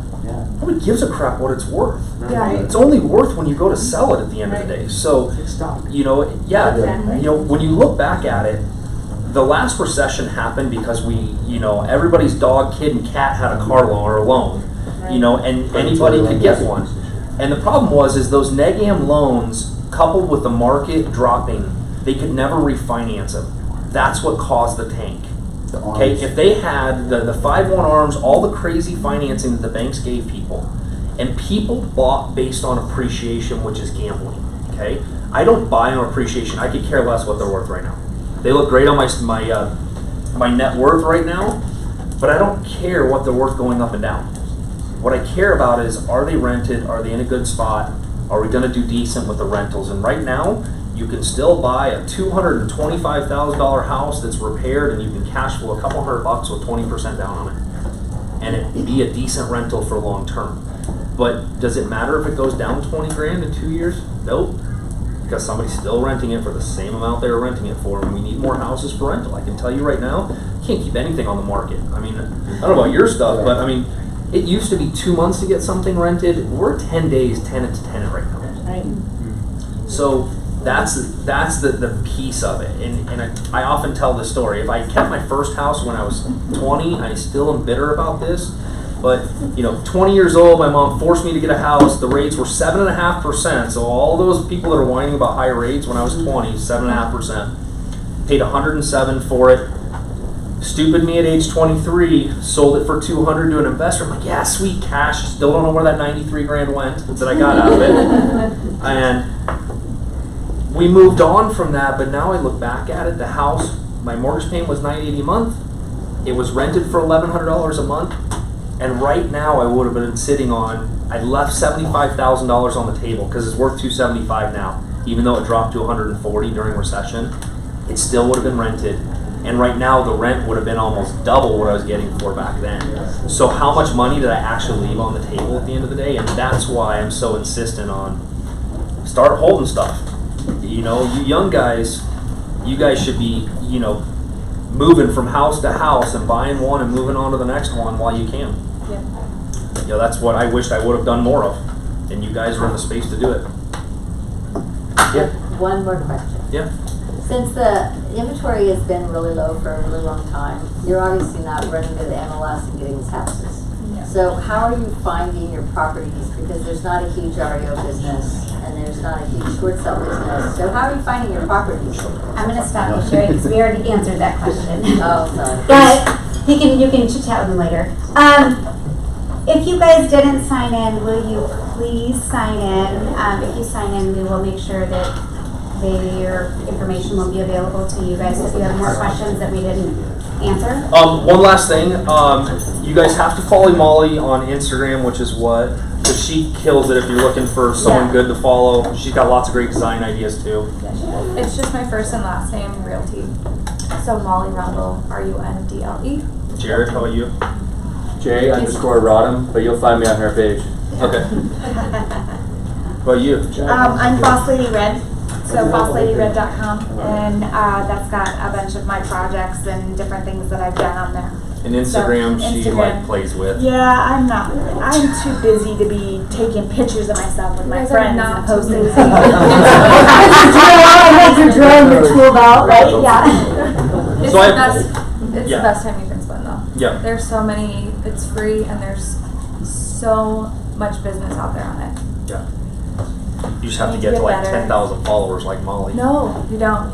nobody gives a crap what it's worth. Yeah. It's only worth when you go to sell it at the end of the day. So, when you look back at it, the last recession happened because everybody's dog, kid, and cat had a car loan or a loan, and anybody could get one. And the problem is those neg-am loans, coupled with the market dropping, they could never refinance them. That's what caused the tank. Okay, if they had the 5-1 arms, all the crazy financing that the banks gave people, and people bought based on appreciation, which is gambling. Okay, I don't buy on appreciation. I could care less what they're worth right now. They look great on my net worth right now, but I don't care what they're worth going up and down. What I care about is, are they rented? Are they in a good spot? Are we going to do decent with the rentals? And right now, you can still buy a $225,000 house that's repaired, and you can cash flow a couple $100 with 20% down on it, and it be a decent rental for long term. But does it matter if it goes down 20 grand in 2 years? Nope, because somebody's still renting it for the same amount they were renting it for, and we need more houses for rental. I can tell you right now, you can't keep anything on the market. I mean, I don't know about your stuff, but I mean, it used to be 2 months to get something rented. We're 10 days, tenant to tenant right now. Right. So that's the piece of it, and I often tell this story. If I kept my first house when I was 20, I still am bitter about this. But 20 years old, my mom forced me to get a house. The rates were 7.5%. So all those people that are whining about high rates when I was 20, 7.5%, paid $107 for it. Stupid me at age 23, sold it for $200 to an investor. I'm like, yeah, sweet cash. Still don't know where that 93 grand went that I got out of it. And we moved on from that, but now I look back at it. The house, my mortgage payment was $980 a month. It was rented for $1,100 a month. And right now I would have been sitting on, I left $75,000 on the table because it's worth $275 now. Even though it dropped to $140 during recession, it still would have been rented. And right now the rent would have been almost double what I was getting for back then. So how much money did I actually leave on the table at the end of the day? And that's why I'm so insistent on start holding stuff. You young guys, you guys should be, moving from house to house and buying one and moving on to the next one while you can. Yeah. That's what I wished I would have done more of. And you guys are in the space to do it. Yeah. One more question. Yeah. Since the inventory has been really low for a really long time, you're obviously not running to the MLS and getting these houses. Yeah. So how are you finding your properties? Because there's not a huge REO business and there's not a huge short sale business. So how are you finding your properties? I'm going to stop you, Sherry, because we already answered that question. Oh, sorry. But you can chit chat with me later. if you guys didn't sign in, will you please sign in? If you sign in, we will make sure that your information will be available to you guys if you have more questions that we didn't answer. One last thing, you guys have to follow Molly on Instagram, which is what? Because she kills it if you're looking for someone good to follow. She's got lots of great design ideas too. It's just my first and last name, Realty. So Molly Rundle, RUNDLE. Jared, how about you? J_Rodham, but you'll find me on her page. Okay. How about you? I'm Boss Lady Red, so bossladyred.com, and that's got a bunch of my projects and different things that I've done on there. And Instagram, she like plays with. Yeah, I'm too busy to be taking pictures of myself with my friends and posting. You're drawing your tool belt, right? Yeah. It's So the best time you can spend though. Yeah. There's so many, it's free and there's so much business out there on it. Yeah. You just have to Need get to to get like better. 10,000 followers like Molly. No, you don't.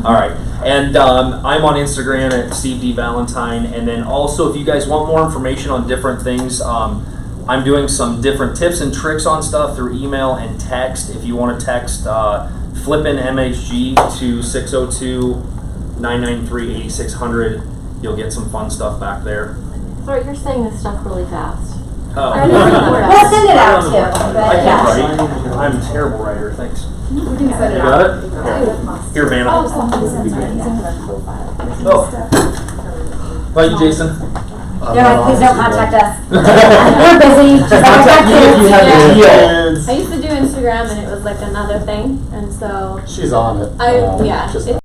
All right, and I'm on Instagram at Steve D. Valentine, and then also if you guys want more information on different things, I'm doing some different tips and tricks on stuff through email and text. If you want to text Flippin' MHG to 602-993-8600, you'll get some fun stuff back there. Sorry, you're saying this stuff really fast. Oh. We'll send it out too. I can't write. I'm a terrible writer, thanks. We can set You it got up. it? Here, Vanna. Oh, somebody sends me. Oh. How about you, Jason? You're like, please don't contact us. We're busy. Just contact I used to do Instagram and it was like another thing, and so She's on it. yeah, just it's